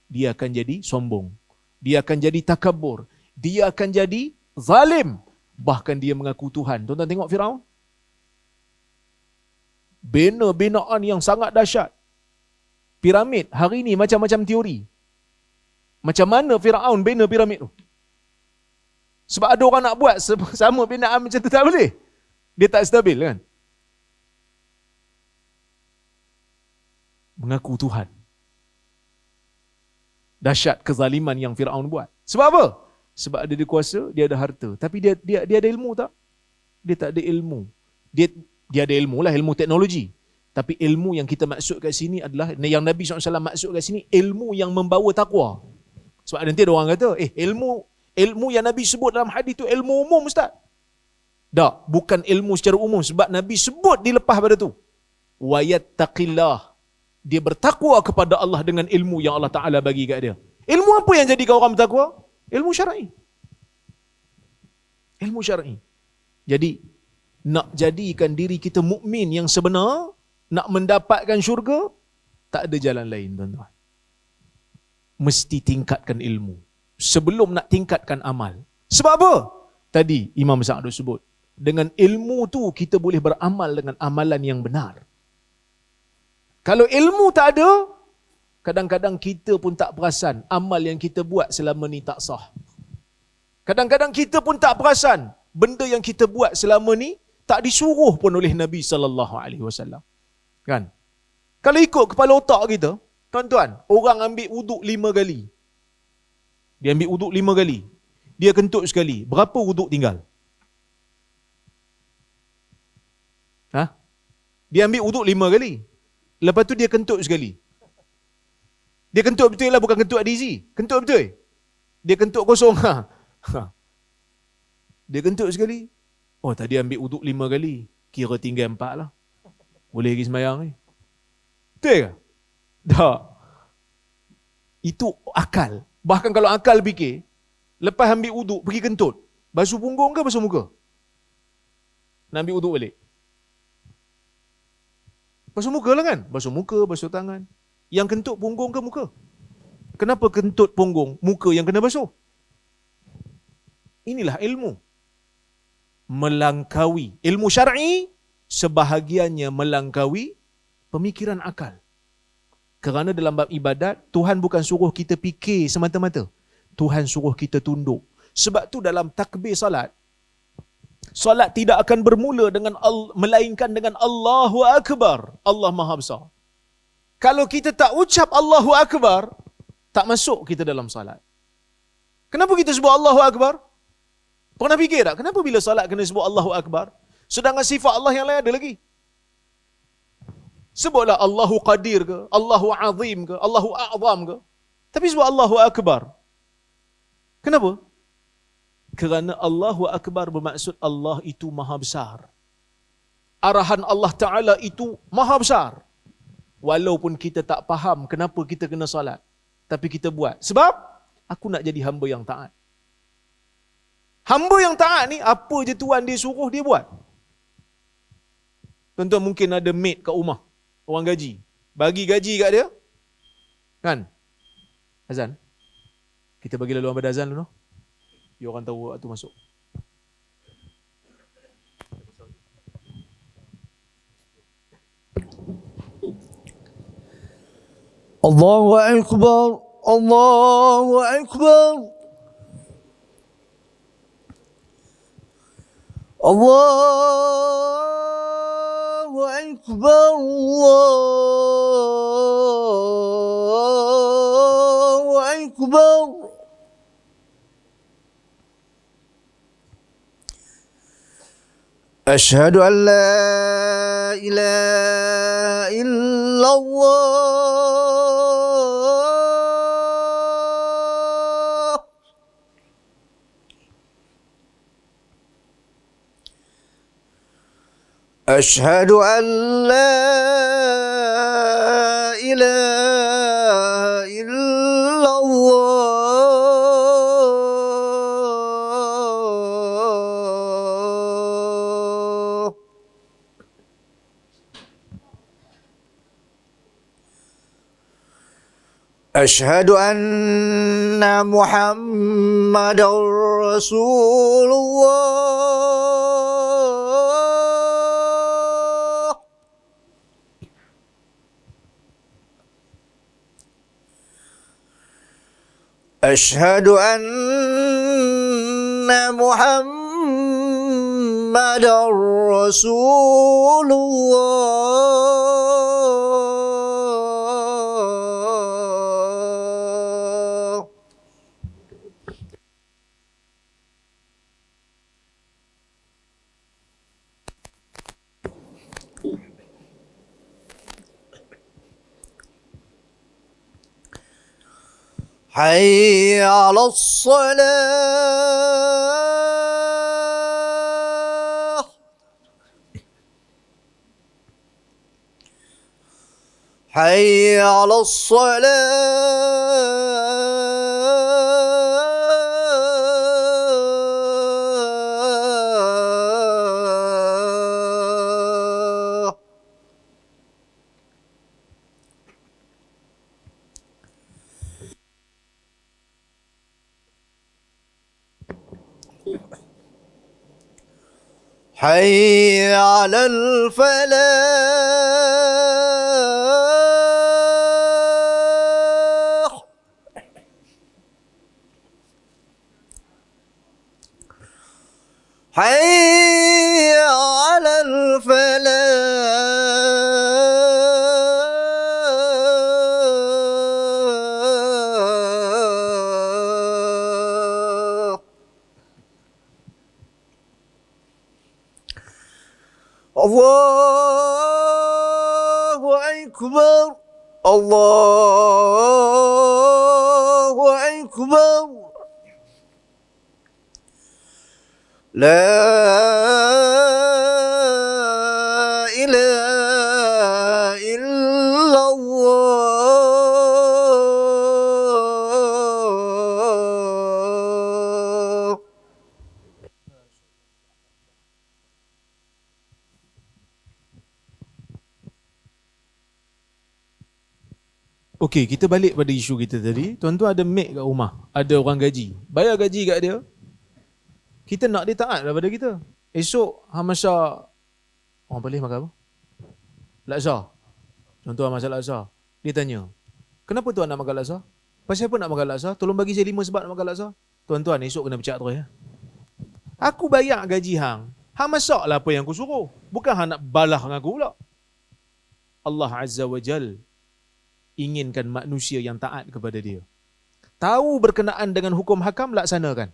dia akan jadi sombong. Dia akan jadi takabur. Dia akan jadi zalim. Bahkan dia mengaku Tuhan. Tuan-tuan tengok Firaun. Bina-binaan yang sangat dahsyat. Piramid hari ni macam-macam teori. Macam mana Firaun bina piramid tu? Sebab ada orang nak buat sama binaan macam tu tak boleh. Dia tak stabil kan? Mengaku Tuhan. Dahsyat kezaliman yang Firaun buat. Sebab apa? Sebab dia ada kuasa, dia ada harta. Tapi dia ada ilmu tak? Dia tak ada ilmu. Dia ada ilmu lah, ilmu teknologi. Tapi ilmu yang kita maksud kat sini adalah, yang Nabi SAW maksud kat sini, ilmu yang membawa takwa. Sebab nanti ada orang kata, ilmu yang Nabi sebut dalam hadis tu ilmu umum Ustaz. Tak, bukan ilmu secara umum. Sebab Nabi sebut dilepas pada tu. Wa yattaqillah. Dia bertakwa kepada Allah dengan ilmu yang Allah Ta'ala bagi kat dia. Ilmu apa yang jadikan orang bertakwa? Ilmu syar'i. Ilmu syar'i. Jadi, nak jadikan diri kita mukmin yang sebenar, nak mendapatkan syurga, tak ada jalan lain, tuan-tuan. Mesti tingkatkan ilmu. Sebelum nak tingkatkan amal. Sebab apa? Tadi Imam Sa'ad sebut. Dengan ilmu tu, kita boleh beramal dengan amalan yang benar. Kalau ilmu tak ada, kadang-kadang kita pun tak perasan amal yang kita buat selama ni tak sah. Kadang-kadang kita pun tak perasan benda yang kita buat selama ni tak disuruh pun oleh Nabi SAW. Kan? Kalau ikut kepala otak kita, tuan-tuan, orang ambil wuduk 5 kali. Dia ambil wuduk 5 kali. Dia kentut sekali. Berapa wuduk tinggal? Dia ambil wuduk 5 kali. Lepas tu dia kentut sekali. Dia kentut betul lah, bukan kentut adizi. Kentut betul. Dia kentut kosong. Dia kentut sekali. Oh, tadi ambil wuduk 5 kali. Kira tinggal 4 lah. Boleh pergi sembahyang ni. Betul ke? Tak. Itu akal. Bahkan kalau akal fikir, lepas ambil wuduk, pergi kentut. Basuh punggung ke basuh muka? Nak ambil wuduk balik. Basuh muka lah kan? Basuh muka, basuh tangan. Yang kentut punggung ke muka? Kenapa kentut punggung, muka yang kena basuh? Inilah ilmu. Melangkaui. Ilmu syar'i, sebahagiannya melangkaui pemikiran akal. Kerana dalam bab ibadat, Tuhan bukan suruh kita fikir semata-mata. Tuhan suruh kita tunduk. Sebab tu dalam takbir salat, salat tidak akan bermula dengan melainkan dengan Allahu Akbar. Allah Maha Besar. Kalau kita tak ucap Allahu Akbar, tak masuk kita dalam salat. Kenapa kita sebut Allahu Akbar? Pernah fikir tak? Kenapa bila salat kena sebut Allahu Akbar? Sedangkan sifat Allah yang lain ada lagi. Sebutlah Allahu Qadir ke, Allahu Azim ke, Allahu A'zam ke. Tapi sebut Allahu Akbar. Kenapa? Kerana Allahu Akbar bermaksud Allah itu maha besar. Arahan Allah Ta'ala itu maha besar. Walaupun kita tak faham kenapa kita kena salat, tapi kita buat. Sebab aku nak jadi hamba yang taat. Hamba yang taat ni, apa je Tuhan dia suruh, dia buat. Tuan-tuan mungkin ada maid kat rumah, orang gaji. Bagi gaji kat dia, kan? Azan. Kita bagi laluan pada azan dulu. Biar orang tahu waktu masuk. Allahu Akbar, Allahu Akbar. Allahu Akbar, Allahu Akbar. أشهد أن لا إله إلا الله أشهد أن لا إله إلا الله أشهد أن محمد رسول الله أشهد أن محمد رسول الله حي على الصلاة حي على الصلاة حي على الفلاح حي على الفلاح الله أكبر الله أكبر لا إله إلا الله Okey, kita balik pada isu kita tadi. Tuan-tuan ada maid kat rumah, ada orang gaji. Bayar gaji kat dia. Kita nak dia taat daripada kita. Esok Hamasa orang boleh makan apa? Laksa. Contoh masak laksa. Dia tanya, kenapa tuan nak makan laksa? Pasal apa nak makan laksa? Tolong bagi saya 5 sebab nak makan laksa. Tuan-tuan, esok kena pecat terus ya. Aku bayar gaji hang. Hang masaklah apa yang aku suruh. Bukan hang nak balah dengan aku pula. Allah Azza wa Jal inginkan manusia yang taat kepada dia. Tahu berkenaan dengan hukum hakam, laksanakan.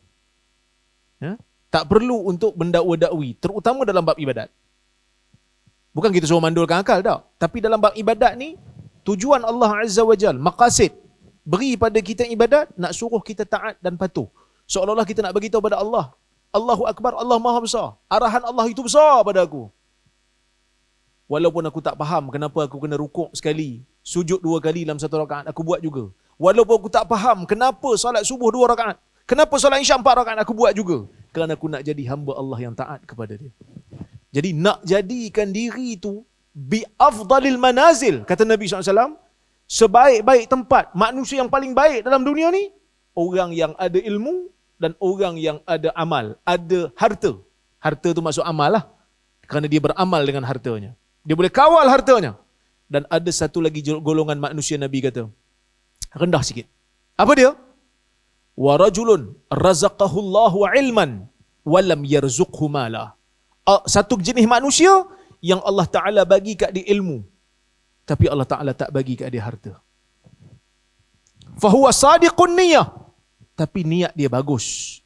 Ya? Tak perlu untuk mendakwa-dakwi, terutama dalam bab ibadat. Bukan kita suruh mandulkan akal tak. Tapi dalam bab ibadat ni, tujuan Allah Azza wa Jal, maqasid, beri pada kita ibadat, nak suruh kita taat dan patuh. Seolah-olah kita nak beritahu pada Allah, Allahu Akbar, Allah Maha Besar. Arahan Allah itu besar pada aku. Walaupun aku tak faham kenapa aku kena rukuk sekali, sujud 2 kali dalam 1 rakaat, aku buat juga. Walaupun aku tak faham kenapa solat subuh 2 rakaat, kenapa solat isyak 4 rakaat, aku buat juga. Kerana aku nak jadi hamba Allah yang taat kepada dia. Jadi nak jadikan diri itu bi afdalil manazil, kata Nabi SAW, sebaik-baik tempat, manusia yang paling baik dalam dunia ni, orang yang ada ilmu dan orang yang ada amal, ada harta. Harta tu maksud amal lah. Kerana dia beramal dengan hartanya. Dia boleh kawal hartanya. Dan ada satu lagi golongan manusia, Nabi kata, rendah sikit. Apa dia? Wa rajulun razaqahullahu ilman walam yarzuqhu mala. Satu jenis manusia yang Allah Ta'ala bagi kat dia ilmu, tapi Allah Ta'ala tak bagi kat dia harta. Fahuwa sadiqun niyah, tapi niat dia bagus.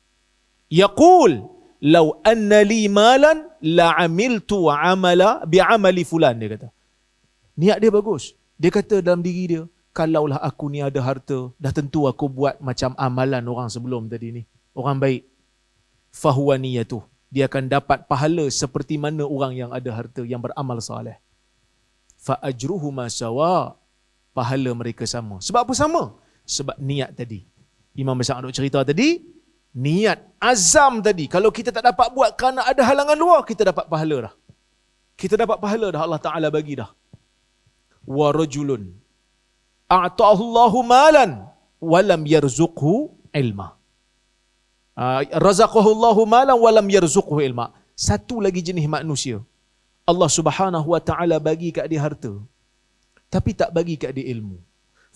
Yaqul law anna li malan la amiltu amala bi amali fulan, dia kata. Niat dia bagus. Dia kata dalam diri dia, kalaulah aku ni ada harta, dah tentu aku buat macam amalan orang sebelum tadi ni. Orang baik. Fahuwa niyatuh. dia akan dapat pahala seperti mana orang yang ada harta, yang beramal soleh. Fa ajruhuma sawa, pahala mereka sama. Sebab apa sama? Sebab niat tadi. Imam Besar duk cerita tadi, niat, azam tadi. Kalau kita tak dapat buat kerana ada halangan luar, kita dapat pahala dah. Kita dapat pahala dah, Allah Ta'ala bagi dah. Wa rajulun a'ta'ahu Allahu malan walam yarzuqhu ilma. Razaqahu Allahu malan walam yarzuqhu ilma. Satu lagi jenis manusia, Allah Subhanahu wa taala bagi kat dia harta, tapi tak bagi kat dia ilmu.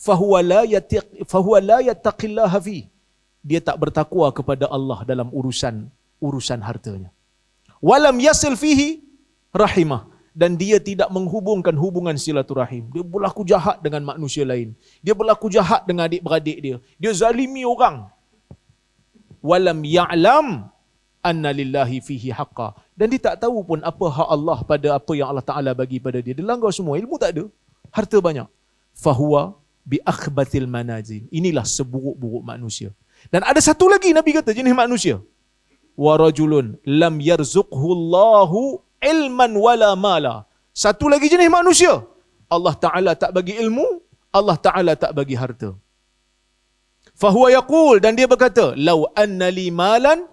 Fahuwa la yattaqillaha fi. Dia tak bertakwa kepada Allah dalam urusan hartanya. Walam yasil fihi rahimah, dan dia tidak menghubungkan hubungan silaturahim. Dia berlaku jahat dengan manusia lain. Dia berlaku jahat dengan adik-beradik dia. Dia zalimi orang. Walam ya'lam anna lillahi fihi haqqa. Dan dia tak tahu pun apa hak Allah pada apa yang Allah Ta'ala bagi pada dia. Dia langgar semua. Ilmu tak ada. Harta banyak. Fahuwa bi akhbatil manazil. Inilah seburuk-buruk manusia. Dan ada satu lagi Nabi kata jenis manusia. Wa rajulun lam yarzuqhu Allahu ilman wala mala. Satu lagi jenis manusia, Allah Ta'ala tak bagi ilmu, Allah Ta'ala tak bagi harta. Fahuwa yaqul, dan dia berkata, lau anna li malan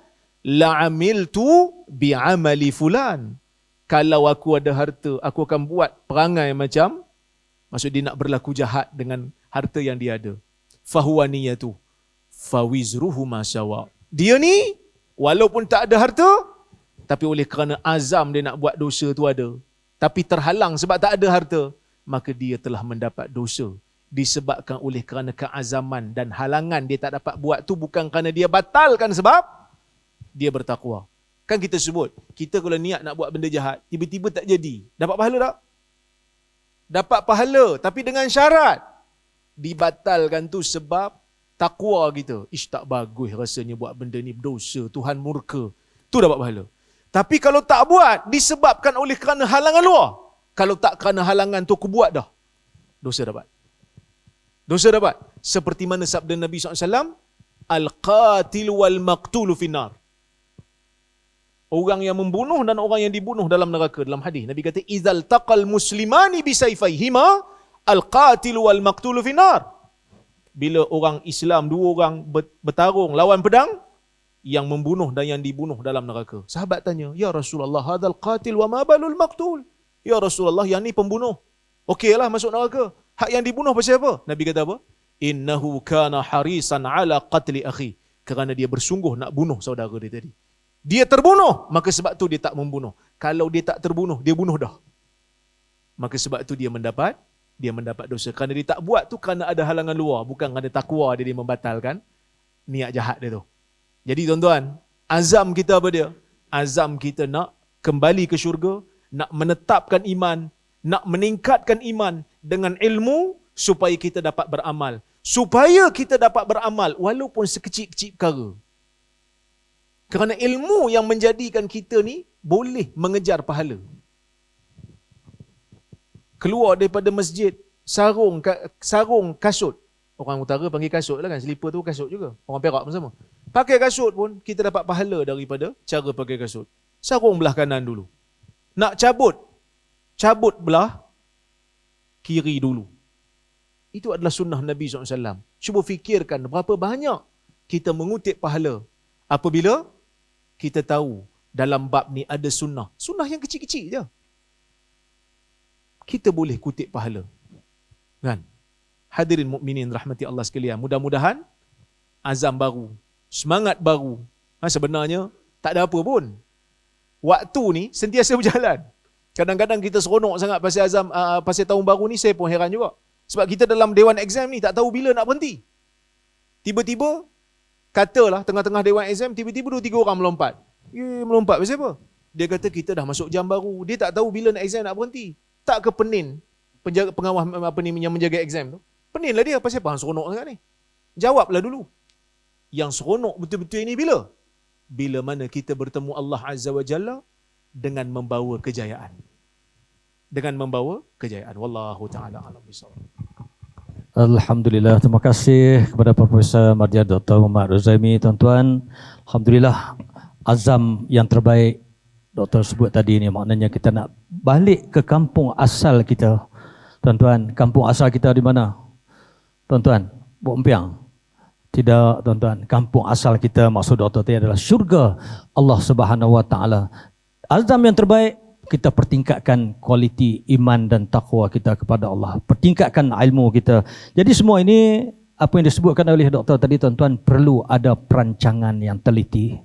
la'amiltu bi'amali fulan. Kalau aku ada harta, aku akan buat perangai macam, maksud dia nak berlaku jahat dengan harta yang dia ada. Fahuwa niyatu fawizruhu masyawa. Dia ni walaupun tak ada harta, tapi oleh kerana azam dia nak buat dosa tu ada, tapi terhalang sebab tak ada harta, maka dia telah mendapat dosa. Disebabkan oleh kerana keazaman dan halangan dia tak dapat buat tu, bukan kerana dia batalkan sebab dia bertakwa. Kan kita sebut, kita kalau niat nak buat benda jahat, tiba-tiba tak jadi, dapat pahala tak? Dapat pahala, tapi dengan syarat dibatalkan tu sebab takwa kita. Ish, tak bagus rasanya buat benda ni, berdosa, Tuhan murka. Tu dapat pahala. Tapi kalau tak buat, disebabkan oleh kerana halangan luar. Kalau tak kerana halangan tu aku buat dah, dosa dapat. Dosa dapat. Seperti mana sabda Nabi SAW, Al-qatil wal-maqtulu finnar. Orang yang membunuh dan orang yang dibunuh dalam neraka. Dalam hadis Nabi kata, Izal taqal muslimani bisayfayhima, al-qatil wal-maqtulu finnar. Bila orang Islam, dua orang bertarung lawan pedang, yang membunuh dan yang dibunuh dalam neraka. Sahabat tanya, Ya Rasulullah, hadal qatil wa ma balul maqtul. Ya Rasulullah, yang ni pembunuh, okeylah masuk neraka. Hak yang dibunuh pasal apa? Nabi kata apa? Innahu kana harisan ala qatli akhi. Kerana dia bersungguh nak bunuh saudara dia tadi. Dia terbunuh, maka sebab tu dia tak membunuh. Kalau dia tak terbunuh, dia bunuh dah. Maka sebab tu dia mendapat dosa. Kerana dia tak buat tu kerana ada halangan luar, bukan kerana takwa dia membatalkan niat jahat dia tu. Jadi tuan-tuan, azam kita apa dia? Azam kita nak kembali ke syurga, nak menetapkan iman, nak meningkatkan iman dengan ilmu supaya kita dapat beramal. Supaya kita dapat beramal walaupun sekecil-kecil perkara. Kerana ilmu yang menjadikan kita ni boleh mengejar pahala. Keluar daripada masjid, sarung kasut. Orang utara panggil kasut lah kan, selipar tu kasut juga. Orang Perak pun sama. Pakai kasut pun kita dapat pahala daripada cara pakai kasut. Sarung belah kanan dulu. Nak cabut belah kiri dulu. Itu adalah sunnah Nabi SAW. Cuba fikirkan berapa banyak kita mengutip pahala apabila kita tahu dalam bab ni ada sunnah. Sunnah yang kecil-kecil je. Kita boleh kutip pahala. Kan? Hadirin mukminin rahmati Allah sekalian. Mudah-mudahan azam baru, semangat baru. Sebenarnya tak ada apa pun. Waktu ni sentiasa berjalan. Kadang-kadang kita seronok sangat pasal azam, pasal tahun baru ni, saya pun heran juga. Sebab kita dalam dewan exam ni tak tahu bila nak berhenti. Tiba-tiba, katalah tengah-tengah dewan exam, tiba-tiba 2-3 orang melompat. Melompat pasal apa? Dia kata kita dah masuk jam baru. Dia tak tahu bila nak exam nak berhenti. Tak ke penin pengawas yang menjaga exam tu? Penin lah dia, pasal apa? Seronok sangat ni. Jawablah dulu. Yang seronok betul-betul ini bila? Bila mana kita bertemu Allah Azza wa Jalla dengan membawa kejayaan. Dengan membawa kejayaan. Wallahu ta'ala alam bisawab. Alhamdulillah, terima kasih kepada Profesor Mardian Dr. Muhammad Rozaimi, tuan-tuan. Alhamdulillah, azam yang terbaik doktor sebut tadi ni, maknanya kita nak balik ke kampung asal kita. Tuan-tuan, kampung asal kita di mana? Tuan-tuan, Buk Empiang? Tidak, tuan-tuan. Kampung asal kita maksud doktor tadi adalah syurga Allah Subhanahu Wa Taala. Azam yang terbaik, kita pertingkatkan kualiti iman dan takwa kita kepada Allah. Pertingkatkan ilmu kita. Jadi semua ini apa yang disebutkan oleh doktor tadi, tuan-tuan, perlu ada perancangan yang teliti.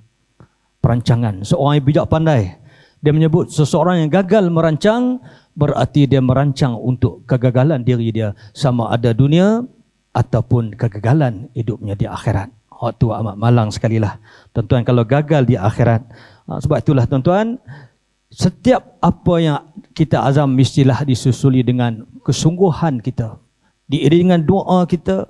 Perancangan. Seorang yang bijak pandai, dia menyebut seseorang yang gagal merancang, berarti dia merancang untuk kegagalan diri dia, sama ada dunia ataupun kegagalan hidupnya di akhirat. Waktu amat malang sekali lah, tuan-tuan, kalau gagal di akhirat. Sebab itulah, tuan-tuan, setiap apa yang kita azam mestilah disusuli dengan kesungguhan kita, diiringi dengan doa kita,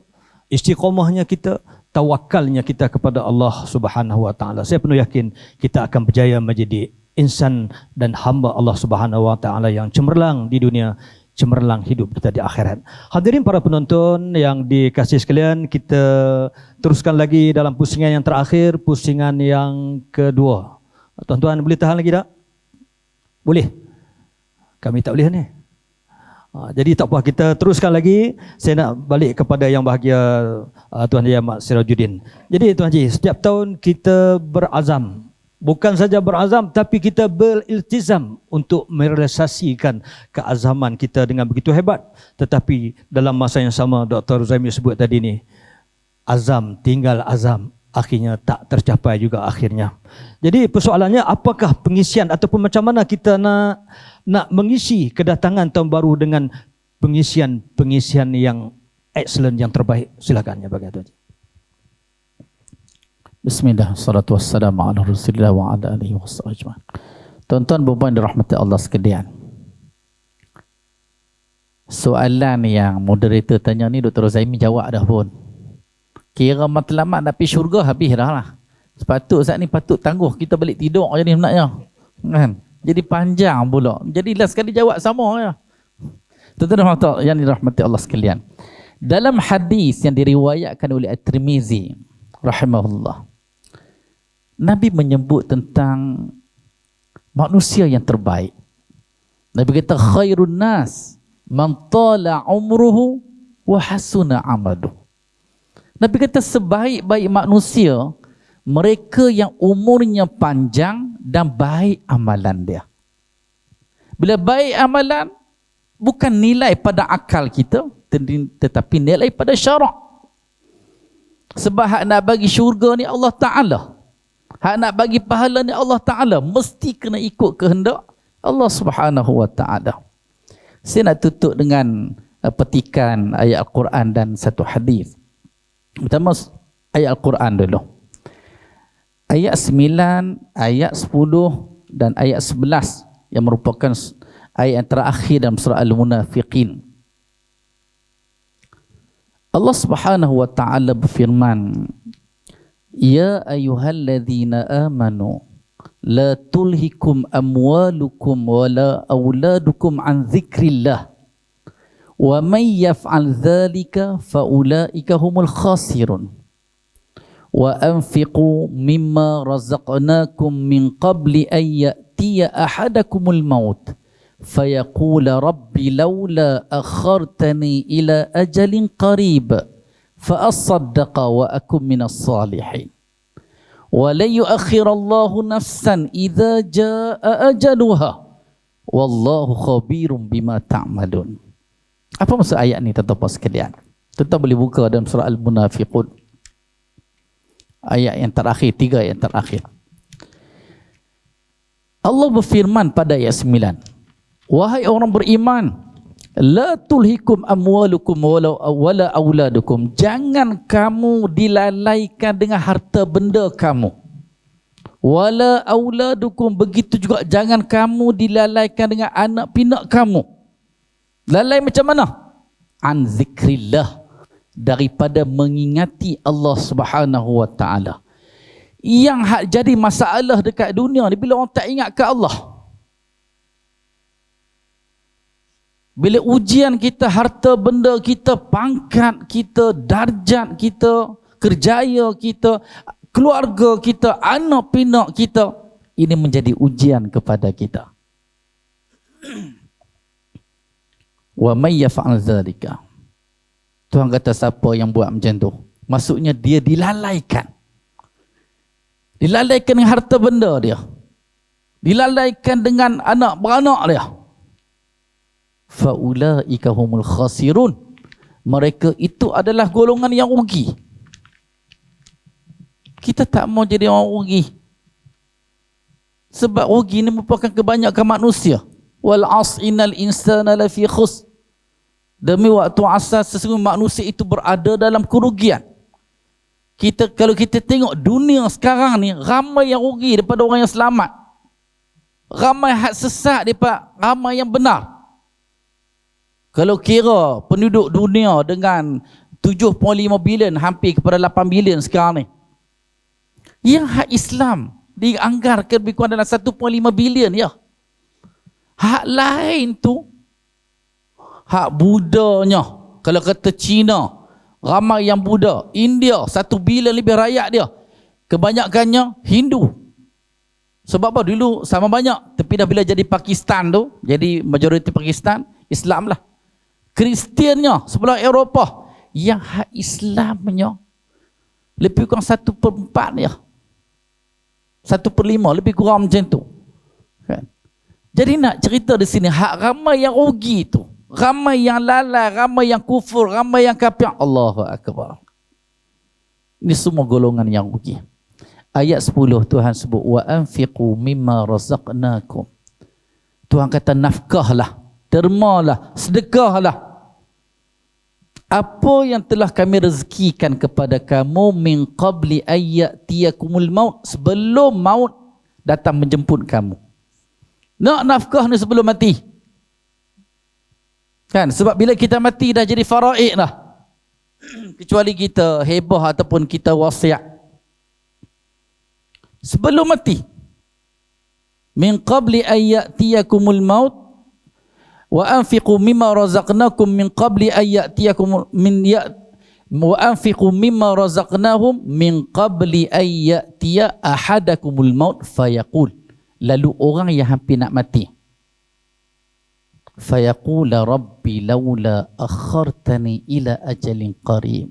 istiqamahnya kita, tawakalnya kita kepada Allah Subhanahu Wa Taala. Saya penuh yakin kita akan berjaya menjadi insan dan hamba Allah Subhanahu Wa Taala yang cemerlang di dunia, cemerlang hidup kita di akhirat. Hadirin para penonton yang dikasihi sekalian, kita teruskan lagi dalam pusingan yang terakhir, pusingan yang kedua. Tuan-tuan boleh tahan lagi tak? Boleh? Kami tak boleh ni. Jadi tak apa, kita teruskan lagi. Saya nak balik kepada yang bahagia Tuan Haji Ahmad Sirajuddin. Jadi Tuan Haji, setiap tahun kita berazam. Bukan saja berazam, tapi kita beriltizam untuk merealisasikan keazaman kita dengan begitu hebat. Tetapi dalam masa yang sama, Dr. Zaimi sebut tadi ni, azam tinggal azam, akhirnya tak tercapai juga akhirnya. Jadi persoalannya, apakah pengisian ataupun macam mana kita nak mengisi kedatangan tahun baru dengan pengisian yang excellent, yang terbaik. Silakan ya bagi Tuan. Bismillah, salatu wassalamu ala rasulillah wa ala alihi wasallam. Tuan-tuan dan puan dirahmati Allah sekalian, soalan yang moderator tanya ni Dr. Zaimi jawab dah pun. Kira matlamat nak pergi syurga habis dah lah. Sepatut saat ni patut tangguh kita balik tidur jadi sebenarnya. Kan? Jadi panjang pula. Jadi last sekali jawab sama ya. Tuan-tuan yang dirahmati Allah sekalian, dalam hadis yang diriwayatkan oleh At-Tirmizi rahimahullah, Nabi menyebut tentang manusia yang terbaik. Nabi kata khairun nas man tala umruhu wa hasuna amaluhu. Nabi kata sebaik-baik manusia mereka yang umurnya panjang dan baik amalan dia. Bila baik amalan, bukan nilai pada akal kita, tetapi nilai pada syarak. Sebab hak nak bagi syurga ni Allah Ta'ala, hak nak bagi pahala ni Allah Ta'ala, mesti kena ikut kehendak Allah Subhanahu Wa Ta'ala. Saya nak tutup dengan petikan ayat Al-Quran dan satu hadis. Pertama ayat Al-Quran dulu. Ayat 9, ayat 10 dan ayat 11 yang merupakan ayat yang terakhir dalam surah Al-Munafiqin. Allah Subhanahu Wa Ta'ala berfirman, Ya ayyuhalladzina amanu la tulhikum amwalukum wala auladukum an dzikrillah wa may yaf'al dzalika faulaika humul khasirun wa anfiqu mimma razaqnakum min qabli an ya'tiya ahadakumul maut fayaqula rabbi laula akhartani ila ajalin qarib fa asaddaqa wa akum minas salihin wa la yuakhirallahu nafsan idza jaa ajaluha wallahu khabirum bima ta'malun. Apa maksud ayat ni tuan-tuan sekalian? Tuan-tuan boleh buka dalam surah Al-Munafiqun. Ayat yang terakhir, 3 ayat terakhir. Allah berfirman pada ayat 9, wahai orang beriman, la tulhikum amwalukum wala auladukum, jangan kamu dilalaikan dengan harta benda kamu. Wala auladukum, begitu juga jangan kamu dilalaikan dengan anak pinak kamu. Lalai macam mana? An zikrillah, daripada mengingati Allah Subhanahu Wa Ta'ala. Yang hak jadi masalah dekat dunia ni bila orang tak ingat ke Allah. Bila ujian kita, harta benda kita, pangkat kita, darjat kita, kerjaya kita, keluarga kita, anak pinak kita, ini menjadi ujian kepada kita. Wa may yaf'al dzalika. Tuhan kata siapa yang buat macam tu, maksudnya dia dilalaikan. Dilalaikan dengan harta benda dia. Dilalaikan dengan anak beranak dia. Faulaika humul khasirun. Mereka itu adalah golongan yang rugi. Kita tak mau jadi orang rugi. Sebab rugi ini merupakan kebanyakan manusia. Wal as'inal insana lafi khus. Demi waktu asal sesungguhnya manusia itu berada dalam kerugian. Kalau kita tengok dunia sekarang ni, ramai yang rugi daripada orang yang selamat. Ramai hak sesat daripada ramai yang benar. Kalau kira penduduk dunia dengan 7.5 bilion hampir kepada 8 bilion sekarang ni, yang hak Islam dianggarkan lebih kurang dalam 1.5 bilion ya. Hak lain tu hak Budanya. Kalau kata Cina, ramai yang Buddha. India 1 bilion lebih rakyat dia, kebanyakannya Hindu. Sebab apa? Dulu sama banyak, tapi dah bila jadi Pakistan tu, jadi majoriti Pakistan Islam lah. Kristiannya sebelah Eropah, yang hak Islamnya lebih kurang 1/4 ya, 1/5 lebih kurang macam tu kan? Jadi nak cerita di sini, hak ramai yang rugi tu, ramai yang lalai, ramai yang kufur, ramai yang kafir. Allahu Akbar. Ini semua golongan yang rugi. Ayat 10 Tuhan sebut wa anfiqu mimma razaqnakum. Tuhan kata nafkahlah, dermalah, sedekahlah apa yang telah kami rezekikan kepada kamu min qabli ayyatiyakumul maut, sebelum maut datang menjemput kamu. Nak nafkah ni sebelum mati. Kan? Sebab bila kita mati dah jadi faraid dah. Kecuali kita hebah ataupun kita wasiat. Sebelum mati. Min qabli ayyatiyakumul maut wa anfiqu mimma razaqnakum min qabli ayyatiyakum wa anfiqu mimma razaqnahum min qabli ayyatiya ahadakumul maut fayaqul. Lalu orang yang hampir nak mati, fayaqul rabbi laula akhartani ila ajalin qarib.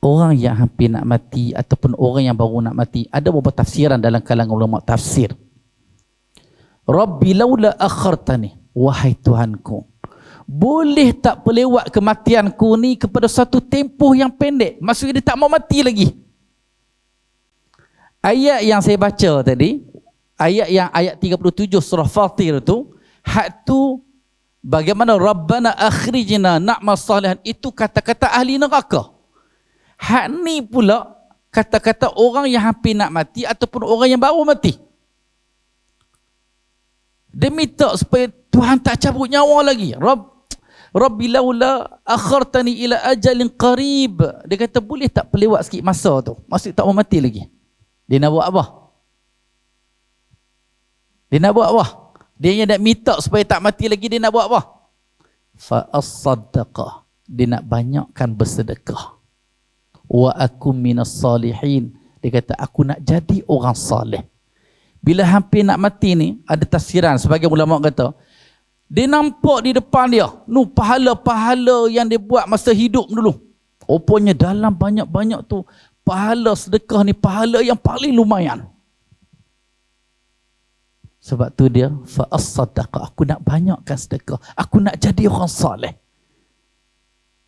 Orang yang hampir nak mati ataupun orang yang baru nak mati, ada beberapa tafsiran dalam kalangan ulama tafsir. Rabbi laula akhartani, wahai Tuhanku, boleh tak pelewat kematianku ni kepada satu tempoh yang pendek. Maksudnya dia tak mau mati lagi. Ayat yang saya baca tadi, ayat 37 surah Fatir tu, hak tu bagaimana Rabbana akhrijna na'mal salihan, itu kata-kata ahli neraka. Hak ni pula kata-kata orang yang hampir nak mati ataupun orang yang baru mati. Dia minta supaya Tuhan tak cabut nyawa lagi. Rabbi laula akhartani ila ajalin qarib. Dia kata boleh tak pelewat sikit masa tu. Maksud tak mau mati lagi. Dia nak buat apa? Dia nak buat apa? Dia yang nak minta supaya tak mati lagi, dia nak buat apa? Fa as-saddaqah. Dia nak banyakkan bersedekah. Wa akum minas salihin. Dia kata aku nak jadi orang saleh. Bila hampir nak mati ni, ada tafsiran sebagai ulama kata, dia nampak di depan dia, pahala-pahala yang dia buat masa hidup dulu. Rupanya dalam banyak-banyak tu, pahala sedekah ni pahala yang paling lumayan. Sebab tu dia, fa'as-sadaqah, aku nak banyakkan sedekah. Aku nak jadi orang saleh.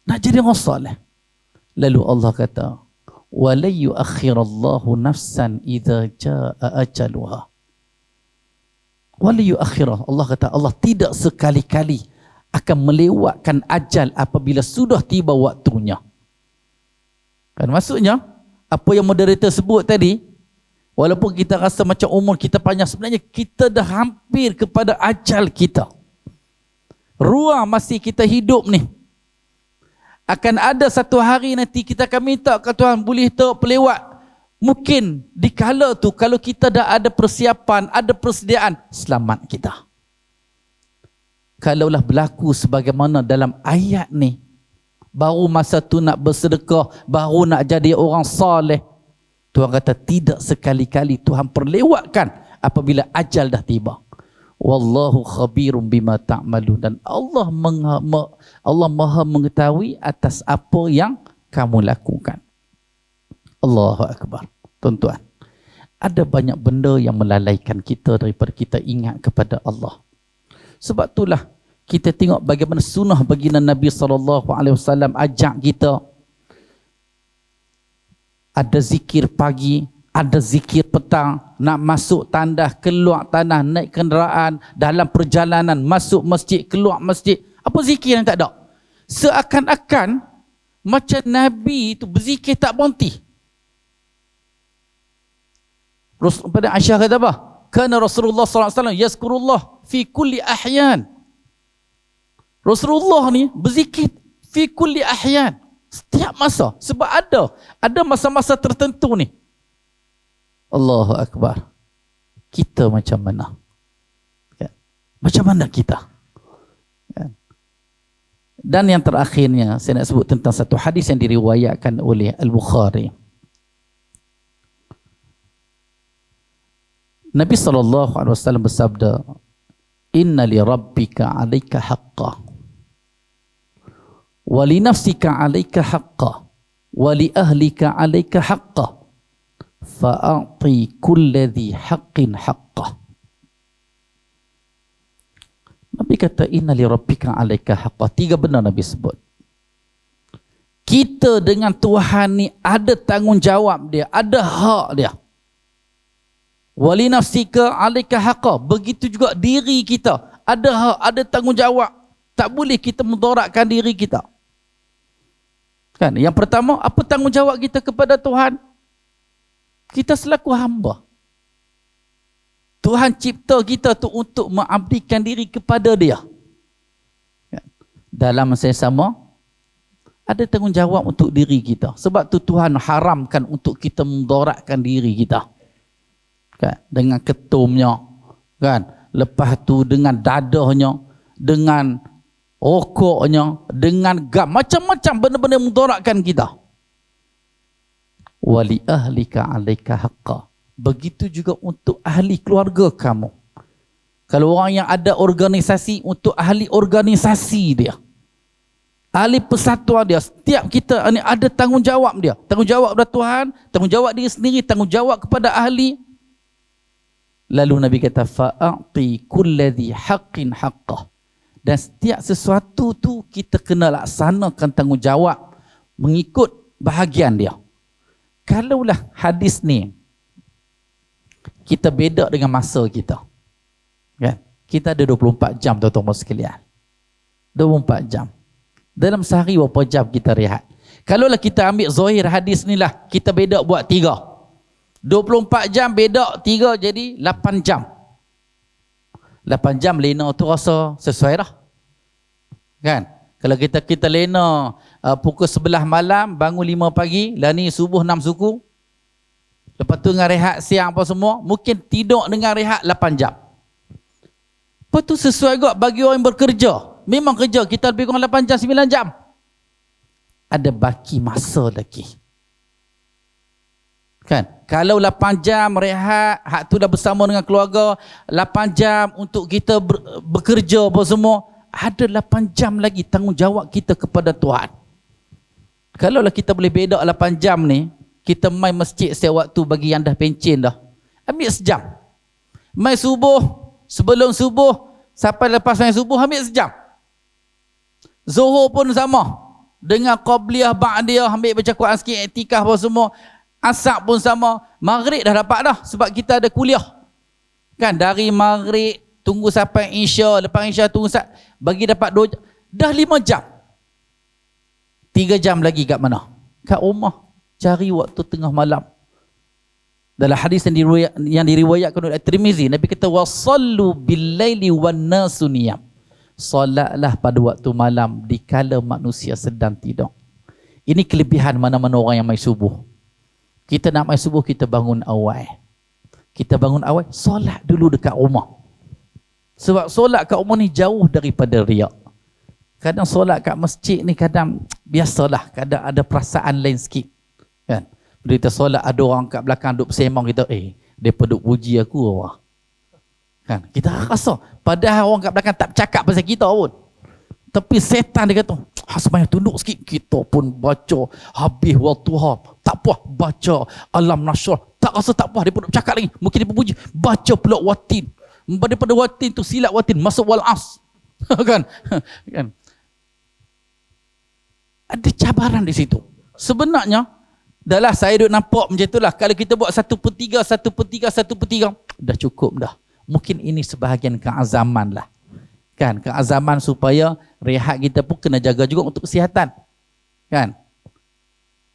Nak jadi orang saleh. Lalu Allah kata, وَلَنْ يُؤَخِّرَ اللَّهُ نَفْسًا إِذَا جَاءَ أَجَلُهَا. وَلَنْ يُؤَخِّرَ, Allah kata, Allah tidak sekali-kali akan melewatkan ajal apabila sudah tiba waktunya. Kan maksudnya, apa yang moderator sebut tadi, walaupun kita rasa macam umur kita panjang, sebenarnya kita dah hampir kepada ajal kita. Ruang masih kita hidup ni. Akan ada satu hari nanti kita akan minta ke Tuhan, boleh tak pelewat. Mungkin di kala tu, kalau kita dah ada persiapan, ada persediaan, selamat kita. Kalaulah berlaku sebagaimana dalam ayat ni, baru masa tu nak bersedekah, baru nak jadi orang soleh. Tuhan kata tidak sekali-kali Tuhan perlewatkan apabila ajal dah tiba. Wallahu khabirum bima ta'malun, dan Allah Maha mengetahui atas apa yang kamu lakukan. Allahu akbar. Tuan-tuan, ada banyak benda yang melalaikan kita daripada kita ingat kepada Allah. Sebab itulah kita tengok bagaimana sunnah baginda Nabi SAW ajak kita. Ada zikir pagi, ada zikir petang, nak masuk tandas, keluar tandas, naik kenderaan, dalam perjalanan, masuk masjid, keluar masjid. Apa zikir yang tak ada? Seakan-akan macam Nabi itu berzikir tak berhenti. Pada Aisyah kata apa? Kana Rasulullah SAW yazkurullah fi kulli ahyan. Rasulullah ni berzikir fi kulli ahyan, setiap masa. Sebab ada masa-masa tertentu ni. Allahu akbar. Kita macam mana? Kan? Macam mana kita? Kan? Dan yang terakhirnya saya nak sebut tentang satu hadis yang diriwayatkan oleh Al-Bukhari. Nabi SAW bersabda, Inna li rabbika alaika haqqa, wa li nafsika alaika haqqa, wa li ahlika alaika haqqa, fa'ati kulladhi haqqin haqqa. Nabi kata, Inna li rabbika alaika haqqa. 3 benda Nabi sebut. Kita dengan Tuhan ni ada tanggungjawab dia, ada hak dia. Wali nafsika alaika haqqa, begitu juga diri kita ada hak, ada tanggungjawab. Tak boleh kita mudaratkan diri kita. Kan? Yang pertama, apa tanggungjawab kita kepada Tuhan? Kita selaku hamba. Tuhan cipta kita tu untuk mengabdikan diri kepada Dia. Kan? Dalam masa yang sama, ada tanggungjawab untuk diri kita. Sebab tu Tuhan haramkan untuk kita mudaratkan diri kita. Kan? Dengan ketumnya, kan? Lepas tu dengan dadahnya, dengan rokoknya, dengan gam, macam-macam benda-benda yang mudaratkan kita. Wali ahlika alaika haqqa, begitu juga untuk ahli keluarga kamu. Kalau orang yang ada organisasi, untuk ahli organisasi dia, ahli persatuan dia, setiap kita ni ada tanggungjawab dia. Tanggungjawab kepada Tuhan, tanggungjawab diri sendiri, tanggungjawab kepada ahli. Lalu Nabi kata, fa'ati kulladhi haqqin haqqah. Dan setiap sesuatu tu kita kena laksanakan tanggungjawab mengikut bahagian dia. Kalaulah hadis ni kita beda dengan masa kita. Kan? Kita ada 24 jam tuan-tuan sekalian. 24 jam. Dalam sehari berapa jam kita rehat? Kalaulah kita ambil zahir hadis ni lah, kita beda buat 3. 24 jam beda 3 jadi 8 jam. 8 jam lena tu rasa sesuai dah. Kan? Kalau kita lena pukul 11 malam, bangun 5 pagi, lah ni subuh 6 suku. Lepas tu dengan rehat siang apa semua, mungkin tidur dengan rehat 8 jam. Lepas tu sesuai juga bagi orang yang bekerja. Memang kerja kita lebih kurang 8 jam, 9 jam. Ada baki masa lagi. Kan? Kalau 8 jam rehat, hak tu dah bersama dengan keluarga, 8 jam untuk kita bekerja apa semua, ada 8 jam lagi tanggungjawab kita kepada Tuhan. Kalaulah kita boleh beda 8 jam ni, kita main masjid setiap waktu bagi yang dah pencen dah. Ambil sejam. Main subuh, sebelum subuh, sampai lepas main subuh, ambil sejam. Zuhur pun sama. Dengan qabliyah, ba'diyah, ambil baca Quran sikit, iktikaf apa semua. Asar pun sama. Maghrib dah dapat dah sebab kita ada kuliah. Kan dari maghrib tunggu sampai isya, lepas isya tunggu bagi dapat 2 jam. Dah 5 jam. 3 jam lagi kat mana? Kat rumah. Cari waktu tengah malam. Dalam hadis yang diriwayatkan oleh At-Tirmizi, Nabi kata wasallu bil-laili wan-nasu niyam. Solatlah pada waktu malam dikala manusia sedang tidur. Ini kelebihan mana-mana orang yang mai subuh. Kita nak mai subuh, kita bangun awal. Kita bangun awal, solat dulu dekat rumah. Sebab solat kat rumah ni jauh daripada riak. Kadang solat kat masjid ni kadang biasalah, kadang ada perasaan lain sikit. Kan? Bila kita solat ada orang kat belakang duk bersemang kita, depa duk puji aku Allah. Kan? Kita rasa padahal orang kat belakang tak bercakap pasal kita pun. Tapi setan dia kata, sembahyang tunduk sikit. Kita pun baca habis waktu tak puas baca alam nasyr. Tak rasa tak puas, dia pun duk bercakap lagi. Mungkin dia pun puji, baca pula watin. Daripada watin tu silat watin masuk wal as. Kan? Kan? Ada cabaran di situ. Sebenarnya dahlah saya duk nampak macam itulah. Kalau kita buat 1/3, 1/3, 1/3, dah cukup dah. Mungkin ini sebahagian keazaman lah. Kan? Keazaman supaya rehat kita pun kena jaga juga untuk kesihatan. Kan?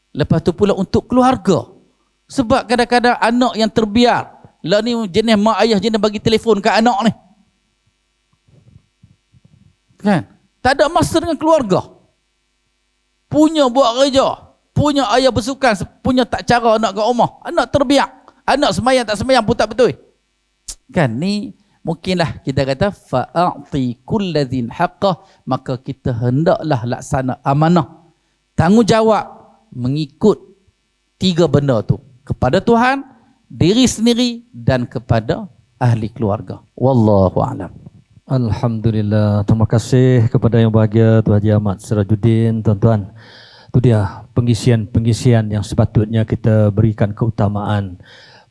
Lepas tu pula untuk keluarga. Sebab kadang-kadang anak yang terbiar. Lah ni jenis mak ayah jenis bagi telefon kat anak ni. Kan? Tak ada masa dengan keluarga. Punya buat kerja. Punya ayah bersukan. Punya tak cara anak kat rumah. Anak terbiar. Anak semayang tak semayang pun tak betul. Kan ni mungkinlah kita kata fa'ati kulladzin haqqah, maka kita hendaklah laksana amanah, tanggungjawab mengikut 3 benda tu, kepada Tuhan, diri sendiri dan kepada ahli keluarga. Wallahu a'lam. Alhamdulillah. Terima kasih kepada yang bahagia Tuan Haji Ahmad Sirajuddin. Tuan-tuan, itu dia pengisian yang sepatutnya kita berikan keutamaan.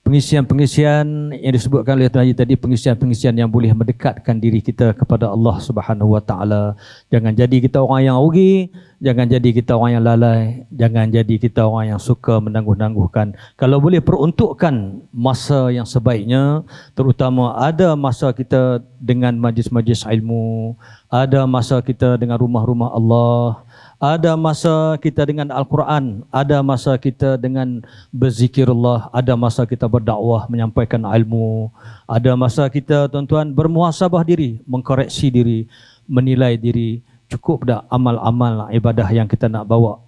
Pengisian-pengisian yang disebutkan oleh Tuan Haji tadi, pengisian-pengisian yang boleh mendekatkan diri kita kepada Allah Subhanahu Wa Taala. Jangan jadi kita orang yang rugi, jangan jadi kita orang yang lalai, jangan jadi kita orang yang suka menangguh-nangguhkan. Kalau boleh peruntukkan masa yang sebaiknya, terutama ada masa kita dengan majlis-majlis ilmu, ada masa kita dengan rumah-rumah Allah, ada masa kita dengan Al-Quran, ada masa kita dengan berzikirullah, ada masa kita berdakwah, menyampaikan ilmu, ada masa kita tuan-tuan bermuhasabah diri, mengkoreksi diri, menilai diri. Cukup dah amal-amal ibadah yang kita nak bawa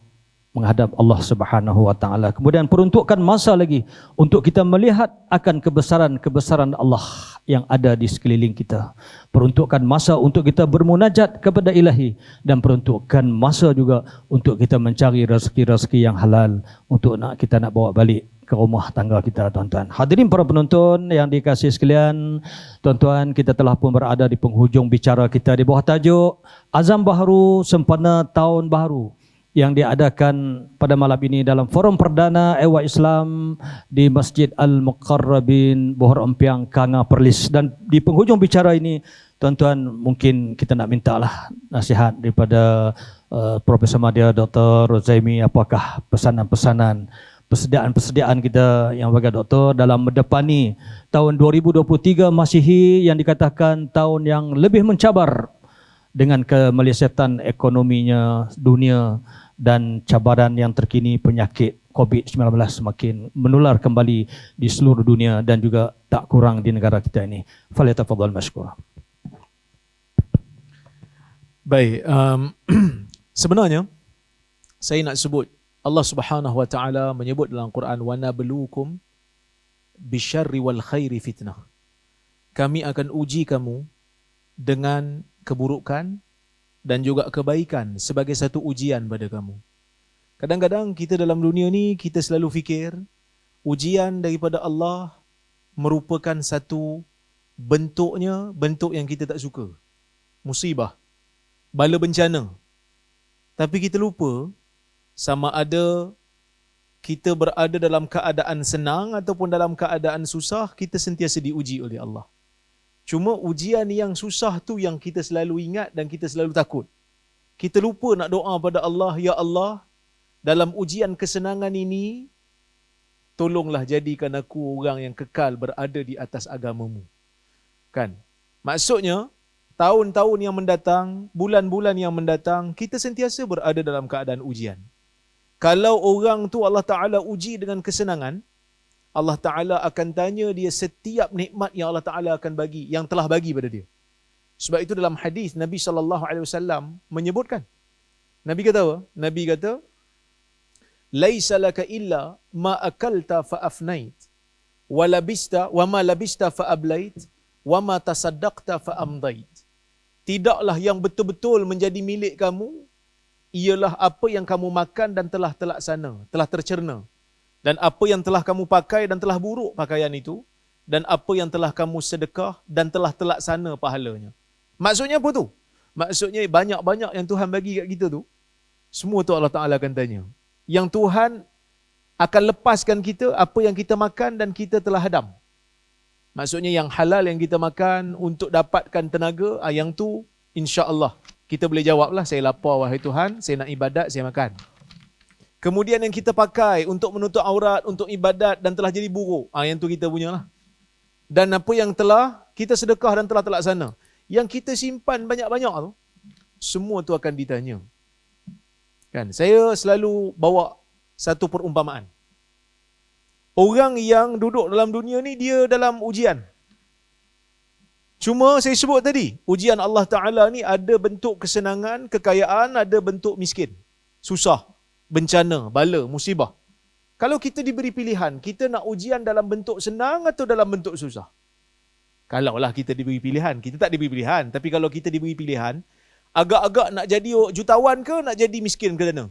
menghadap Allah Subhanahu Wa Taala. Kemudian peruntukkan masa lagi untuk kita melihat akan kebesaran-kebesaran Allah yang ada di sekeliling kita. Peruntukkan masa untuk kita bermunajat kepada Ilahi, dan peruntukkan masa juga untuk kita mencari rezeki-rezeki yang halal untuk kita nak bawa balik ke rumah tangga kita, tuan-tuan. Hadirin para penonton yang dikasihi sekalian, tuan-tuan, kita telah pun berada di penghujung bicara kita di bawah tajuk Azam Baharu Sempena Tahun Baharu yang diadakan pada malam ini dalam forum perdana Ewa Islam di Masjid Al-Muqarrabin, Bohor Empiang, Kanga Perlis. Dan di penghujung bicara ini, tuan-tuan, mungkin kita nak mintalah nasihat daripada Profesor Madya Dr. Rozaimi, apakah pesanan-pesanan, persediaan-persediaan kita yang bagi doktor dalam mendepani tahun 2023 Masihi yang dikatakan tahun yang lebih mencabar dengan kemelesetan ekonominya dunia dan cabaran yang terkini penyakit COVID-19 semakin menular kembali di seluruh dunia dan juga tak kurang di negara kita ini. Falyatafadhal mashkura. Baik, sebenarnya saya nak sebut Allah Subhanahu Wa Taala menyebut dalam Quran, wa nabluukum bisyarri wal khairi fitnah. Kami akan uji kamu dengan keburukan dan juga kebaikan sebagai satu ujian pada kamu. Kadang-kadang kita dalam dunia ni kita selalu fikir ujian daripada Allah merupakan satu bentuknya bentuk yang kita tak suka. Musibah, bala bencana. Tapi kita lupa sama ada kita berada dalam keadaan senang ataupun dalam keadaan susah, kita sentiasa diuji oleh Allah. Cuma ujian yang susah tu yang kita selalu ingat dan kita selalu takut. Kita lupa nak doa pada Allah, ya Allah, dalam ujian kesenangan ini, tolonglah jadikan aku orang yang kekal berada di atas agamamu. Kan? Maksudnya, tahun-tahun yang mendatang, bulan-bulan yang mendatang, kita sentiasa berada dalam keadaan ujian. Kalau orang tu Allah Ta'ala uji dengan kesenangan, Allah Ta'ala akan tanya dia setiap nikmat yang Allah Ta'ala akan bagi, yang telah bagi pada dia. Sebab itu dalam hadis Nabi SAW menyebutkan. Nabi kata apa? Nabi kata, laisa laka illa ma akalta fa afnait, wa ma labista fa ablait, wa ma tasaddaqta fa amdait. tidaklah yang betul-betul menjadi milik kamu ialah apa yang kamu makan dan telah terlaksana, telah tercerna. Dan apa yang telah kamu pakai dan telah buruk pakaian itu. Dan apa yang telah kamu sedekah dan telah terlaksana pahalanya. Maksudnya apa tu? Maksudnya banyak-banyak yang Tuhan bagi kat kita tu, semua tu Allah Ta'ala akan tanya. Yang Tuhan akan lepaskan kita apa yang kita makan dan kita telah hadam. Maksudnya yang halal yang kita makan untuk dapatkan tenaga, yang tu insya-Allah kita boleh jawablah, saya lapar wahai Tuhan, saya nak ibadat, saya makan. Kemudian yang kita pakai untuk menutup aurat, untuk ibadat dan telah jadi buruk, yang tu kita punya lah. Dan apa yang telah kita sedekah dan telah terlaksana, yang kita simpan banyak-banyak tu, semua tu akan ditanya. Kan? Saya selalu bawa satu perumpamaan. Orang yang duduk dalam dunia ni, dia dalam ujian. Cuma saya sebut tadi, ujian Allah Ta'ala ni ada bentuk kesenangan, kekayaan, ada bentuk miskin, susah, bencana, bala, musibah. Kalau kita diberi pilihan, kita nak ujian dalam bentuk senang atau dalam bentuk susah? Kalaulah kita diberi pilihan, kita tak diberi pilihan. Tapi kalau kita diberi pilihan, agak-agak nak jadi jutawan ke, nak jadi miskin ke sana?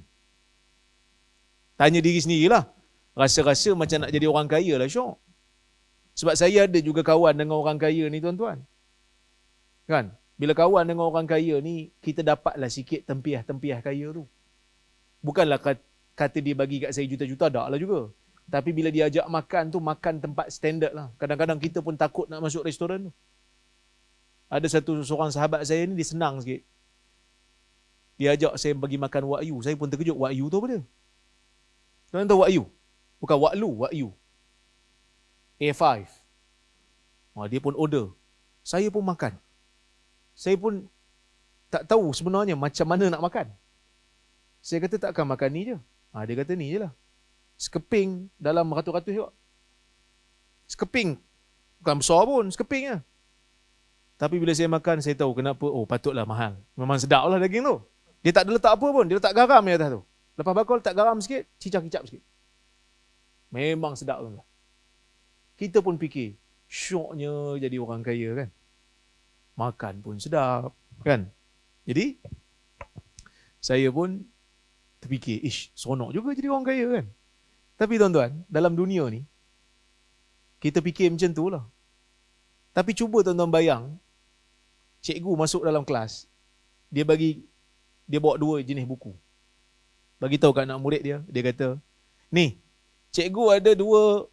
Tanya diri sendirilah. Rasa-rasa macam nak jadi orang kaya lah, syok. Sebab saya ada juga kawan dengan orang kaya ni, tuan-tuan. Kan? Bila kawan dengan orang kaya ni, kita dapatlah sikit tempiah-tempiah kaya tu. Bukanlah kata dia bagi kat saya juta-juta, tak lah juga. Tapi bila dia ajak makan tu, makan tempat standard lah. Kadang-kadang kita pun takut nak masuk restoran tu. Ada seorang sahabat saya ni, dia senang sikit. Dia ajak saya pergi makan wagyu. Saya pun terkejut, wagyu tu apa dia? Tuan tahu wagyu? Bukan wagyu. A5. Dia pun order. Saya pun makan. Saya pun tak tahu sebenarnya macam mana nak makan. Saya kata takkan makan ni je. Dia kata ni je lah. Sekeping dalam ratus-ratus juga. Sekeping. Bukan besar pun, sekeping lah. Tapi bila saya makan, saya tahu kenapa. Oh, patutlah mahal. Memang sedap lah daging tu. Dia tak ada letak apa pun. Dia letak garam di atas tu. Lepas bakar letak garam sikit, cicak-kicap sikit. Memang sedap tu. Kita pun fikir, syoknya jadi orang kaya kan. Makan pun sedap kan. Jadi, saya pun terfikir, seronok juga jadi orang kaya kan. Tapi tuan-tuan, dalam dunia ni, kita fikir macam tu lah. Tapi cuba tuan-tuan bayang, cikgu masuk dalam kelas, dia bawa 2 jenis buku. Bagi tahu kat anak murid dia kata, ni, cikgu ada 2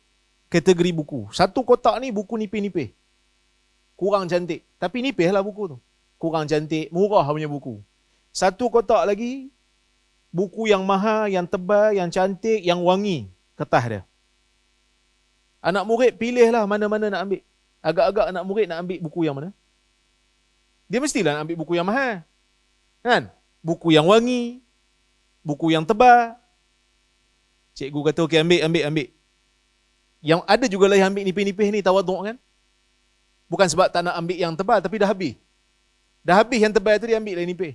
kategori buku. Satu kotak ni buku nipih-nipih. Kurang cantik. Tapi nipih lah buku tu. Kurang cantik, murah punya buku. Satu kotak lagi, buku yang mahal, yang tebal, yang cantik, yang wangi. Kertas dia. Anak murid pilihlah mana-mana nak ambil. Agak-agak anak murid nak ambil buku yang mana? Dia mestilah nak ambil buku yang mahal. Kan? Buku yang wangi. Buku yang tebal. Cikgu kata, okey ambil. Yang ada juga lah yang ambil nipih-nipih ni, tawaduk kan? Bukan sebab tak nak ambil yang tebal, tapi dah habis. Dah habis yang tebal tu, dia ambil lah nipih.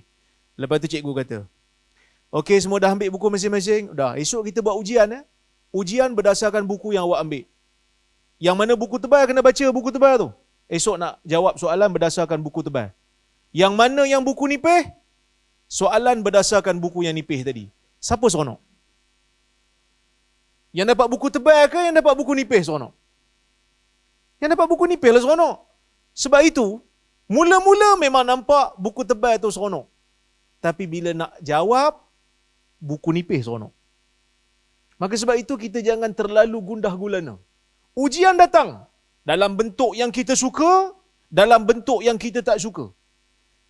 Lepas tu cikgu kata, okey semua dah ambil buku masing-masing. Dah, esok kita buat ujian. Ujian berdasarkan buku yang awak ambil. Yang mana buku tebal, kena baca buku tebal tu. Esok nak jawab soalan berdasarkan buku tebal. Yang mana yang buku nipih, soalan berdasarkan buku yang nipih tadi. Siapa seronok? Yang dapat buku tebal ke yang dapat buku nipih seronok? Yang dapat buku nipih lah seronok. Sebab itu, mula-mula memang nampak buku tebal tu seronok. Tapi bila nak jawab, buku nipih seronok. Maka sebab itu kita jangan terlalu gundah gulana. Ujian datang dalam bentuk yang kita suka, dalam bentuk yang kita tak suka.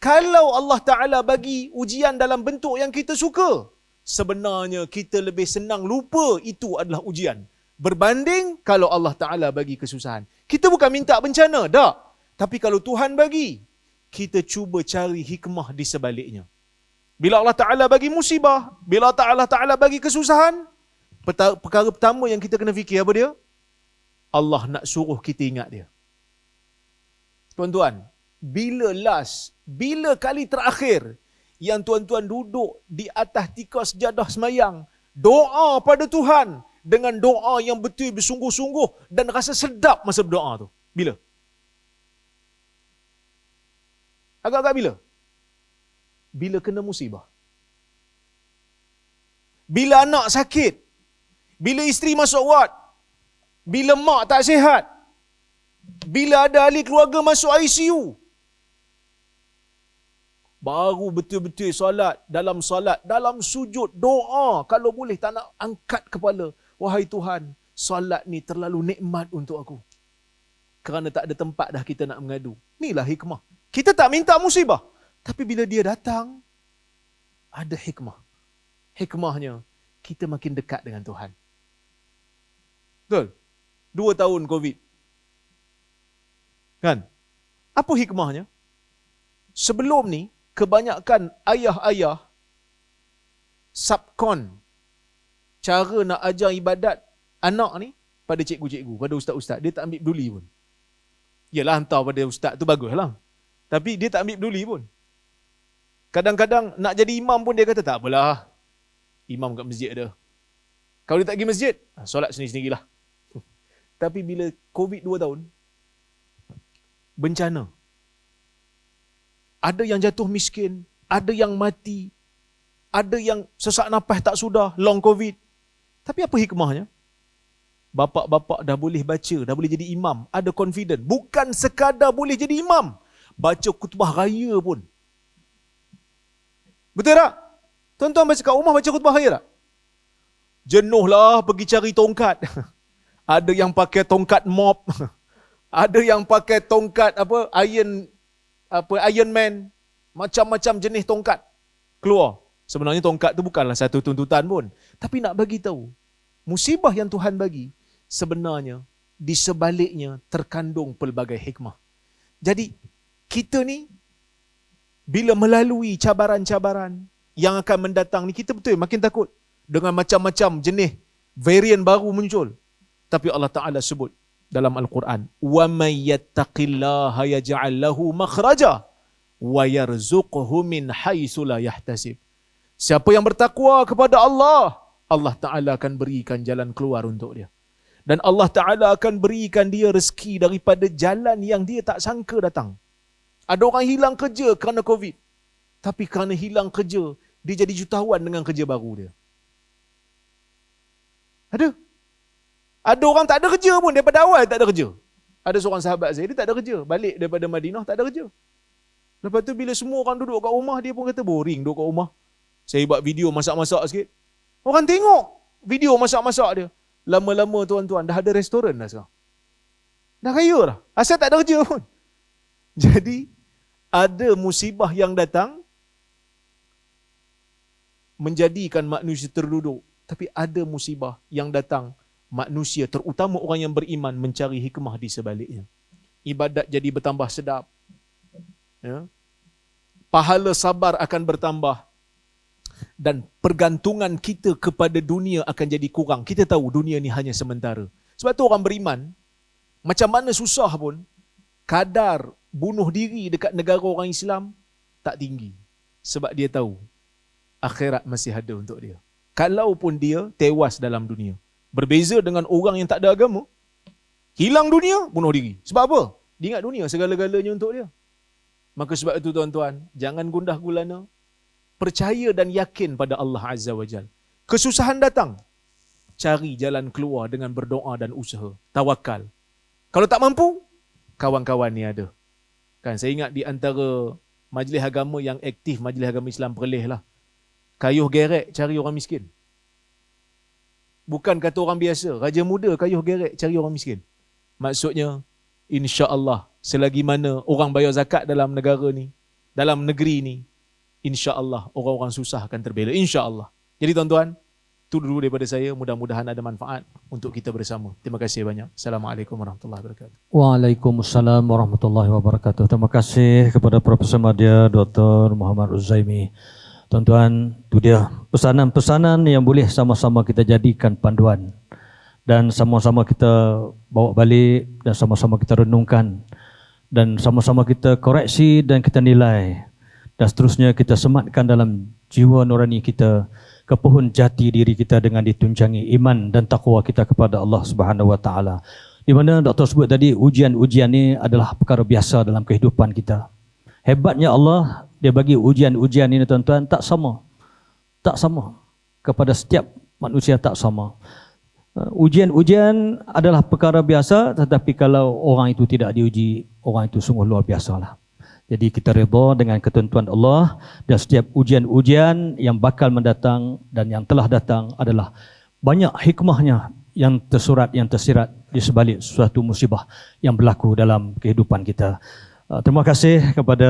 Kalau Allah Ta'ala bagi ujian dalam bentuk yang kita suka, sebenarnya kita lebih senang lupa itu adalah ujian. Berbanding kalau Allah Ta'ala bagi kesusahan. Kita bukan minta bencana, tak. Tapi kalau Tuhan bagi, kita cuba cari hikmah di sebaliknya. Bila Allah Ta'ala bagi musibah, bila Allah Ta'ala bagi kesusahan, perkara pertama yang kita kena fikir apa dia? Allah nak suruh kita ingat dia. Tuan-tuan, bila kali terakhir yang tuan-tuan duduk di atas tikar sejadah semayang, doa pada Tuhan dengan doa yang betul bersungguh-sungguh dan rasa sedap masa berdoa tu? Bila? Agak-agak bila? bila kena musibah. Bila anak sakit, bila isteri masuk ward, bila mak tak sihat, bila ada ahli keluarga masuk ICU, baru betul-betul solat, dalam sujud, doa, kalau boleh tak nak angkat kepala. Wahai Tuhan, solat ni terlalu nikmat untuk aku. Kerana tak ada tempat dah kita nak mengadu. Inilah hikmah. Kita tak minta musibah. Tapi bila dia datang, ada hikmah. Hikmahnya, kita makin dekat dengan Tuhan. Betul? 2 tahun COVID. Kan? Apa hikmahnya? Sebelum ni, kebanyakan ayah-ayah subkon cara nak ajar ibadat anak ni pada cikgu-cikgu, pada ustaz-ustaz. Dia tak ambil peduli pun. Yalah, hantar pada ustaz tu baguslah. Tapi dia tak ambil peduli pun. Kadang-kadang nak jadi imam pun dia kata, tak apalah, imam kat masjid ada. Kalau dia tak pergi masjid, solat sendiri-sendirilah. Tapi bila COVID 2 tahun, bencana. Ada yang jatuh miskin, ada yang mati, ada yang sesak nafas tak sudah, long COVID. Tapi apa hikmahnya? Bapak-bapak dah boleh baca, dah boleh jadi imam, ada confident. Bukan sekadar boleh jadi imam, baca khutbah raya pun. Betul tak? Tuan-tuan baca kat rumah baca khutbah raya tak? Jenuhlah pergi cari tongkat. Ada yang pakai tongkat mop. Ada yang pakai tongkat Iron Man. Macam-macam jenis tongkat keluar. Sebenarnya tongkat tu bukanlah satu tuntutan pun. Tapi nak bagi tahu, musibah yang Tuhan bagi, sebenarnya di sebaliknya terkandung pelbagai hikmah. Jadi, kita ni bila melalui cabaran-cabaran yang akan mendatang ni, kita betul makin takut. Dengan macam-macam jenis varian baru muncul. Tapi Allah Ta'ala sebut dalam Al-Quran, وَمَنْ يَتَّقِ اللَّهَ يَجْعَلْ لَهُ مَخْرَجًا وَيَرْزُقْهُ مِنْ حَيْثُ لَا يَحْتَسِبُ. Siapa yang bertakwa kepada Allah, Allah Ta'ala akan berikan jalan keluar untuk dia. Dan Allah Ta'ala akan berikan dia rezeki daripada jalan yang dia tak sangka datang. Ada orang hilang kerja kerana COVID. Tapi kerana hilang kerja, dia jadi jutawan dengan kerja baru dia. Ada. Ada orang tak ada kerja pun, daripada awal tak ada kerja. Ada seorang sahabat saya, dia tak ada kerja. Balik daripada Madinah, tak ada kerja. Lepas tu bila semua orang duduk kat rumah, dia pun kata boring duduk kat rumah. Saya buat video masak-masak sikit. Orang tengok video masak-masak dia. Lama-lama tuan-tuan, dah ada restoran dah sekarang. Dah kaya dah. Asal tak ada kerja pun. Jadi, ada musibah yang datang, menjadikan manusia terduduk. Tapi ada musibah yang datang, manusia, terutama orang yang beriman, mencari hikmah di sebaliknya. Ibadat jadi bertambah sedap. Ya. Pahala sabar akan bertambah. Dan pergantungan kita kepada dunia akan jadi kurang. Kita tahu dunia ni hanya sementara. Sebab tu orang beriman, macam mana susah pun, kadar bunuh diri dekat negara orang Islam tak tinggi. Sebab dia tahu akhirat masih ada untuk dia. Kalaupun dia tewas dalam dunia. Berbeza dengan orang yang tak ada agama. Hilang dunia, bunuh diri. Sebab apa? Dia ingat dunia segala-galanya untuk dia. Maka sebab itu tuan-tuan, jangan gundah gulana. Percaya dan yakin pada Allah Azza wa Jal. Kesusahan datang, cari jalan keluar dengan berdoa dan usaha. Tawakal. Kalau tak mampu, kawan-kawan ni ada. Kan saya ingat di antara majlis agama yang aktif, majlis agama Islam Perlis lah. Kayuh gerek cari orang miskin. Bukan kata orang biasa, raja muda kayuh gerek cari orang miskin. Maksudnya, insya-Allah selagi mana orang bayar zakat dalam negara ni, dalam negeri ni, insya-Allah orang-orang susah akan terbela, insya-Allah. Jadi tuan-tuan, itu dulu daripada saya, mudah-mudahan ada manfaat untuk kita bersama. Terima kasih banyak. Assalamualaikum warahmatullahi wabarakatuh. Waalaikumsalam warahmatullahi wabarakatuh. Terima kasih kepada Profesor Madya Dr. Muhammad Uzaimi. Tuan-tuan, itu dia pesanan-pesanan yang boleh sama-sama kita jadikan panduan dan sama-sama kita bawa balik dan sama-sama kita renungkan dan sama-sama kita koreksi dan kita nilai dan seterusnya kita sematkan dalam jiwa nurani kita ke pohon jati diri kita dengan ditunjangi iman dan takwa kita kepada Allah Subhanahu Wa Taala. Di mana doktor sebut tadi ujian-ujian ni adalah perkara biasa dalam kehidupan kita. Hebatnya Allah dia bagi ujian-ujian ini tuan-tuan tak sama. Tak sama. Kepada setiap manusia tak sama. Ujian-ujian adalah perkara biasa, tetapi kalau orang itu tidak diuji, orang itu sungguh luar biasalah. Jadi kita redha dengan ketentuan Allah, dan setiap ujian-ujian yang bakal mendatang dan yang telah datang adalah banyak hikmahnya yang tersurat, yang tersirat di sebalik suatu musibah yang berlaku dalam kehidupan kita. Terima kasih kepada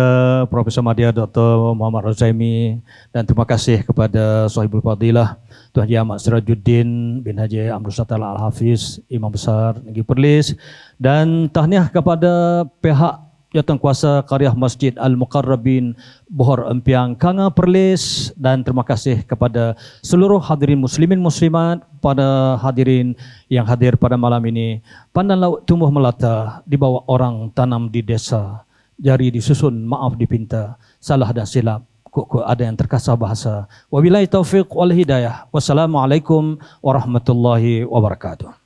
Profesor Madya Dr. Muhammad Razaimi, dan terima kasih kepada Sahibul Fadilah Tuan Haji Ahmad Sirajuddin bin Haji Abdul Sattar Al-Hafiz, Imam Besar Negeri Perlis, dan tahniah kepada pihak Jawatankuasa Qaryah Masjid Al-Muqarrabin Bohor Empiang Kanga Perlis, dan terima kasih kepada seluruh hadirin muslimin muslimat, pada hadirin yang hadir pada malam ini. Pandan laut tumbuh melata, dibawa orang tanam di desa, jari disusun maaf dipinta, salah dan silap kok ada yang terkasar bahasa. Wabillahi taufiq wal hidayah. Wassalamualaikum warahmatullahi wabarakatuh.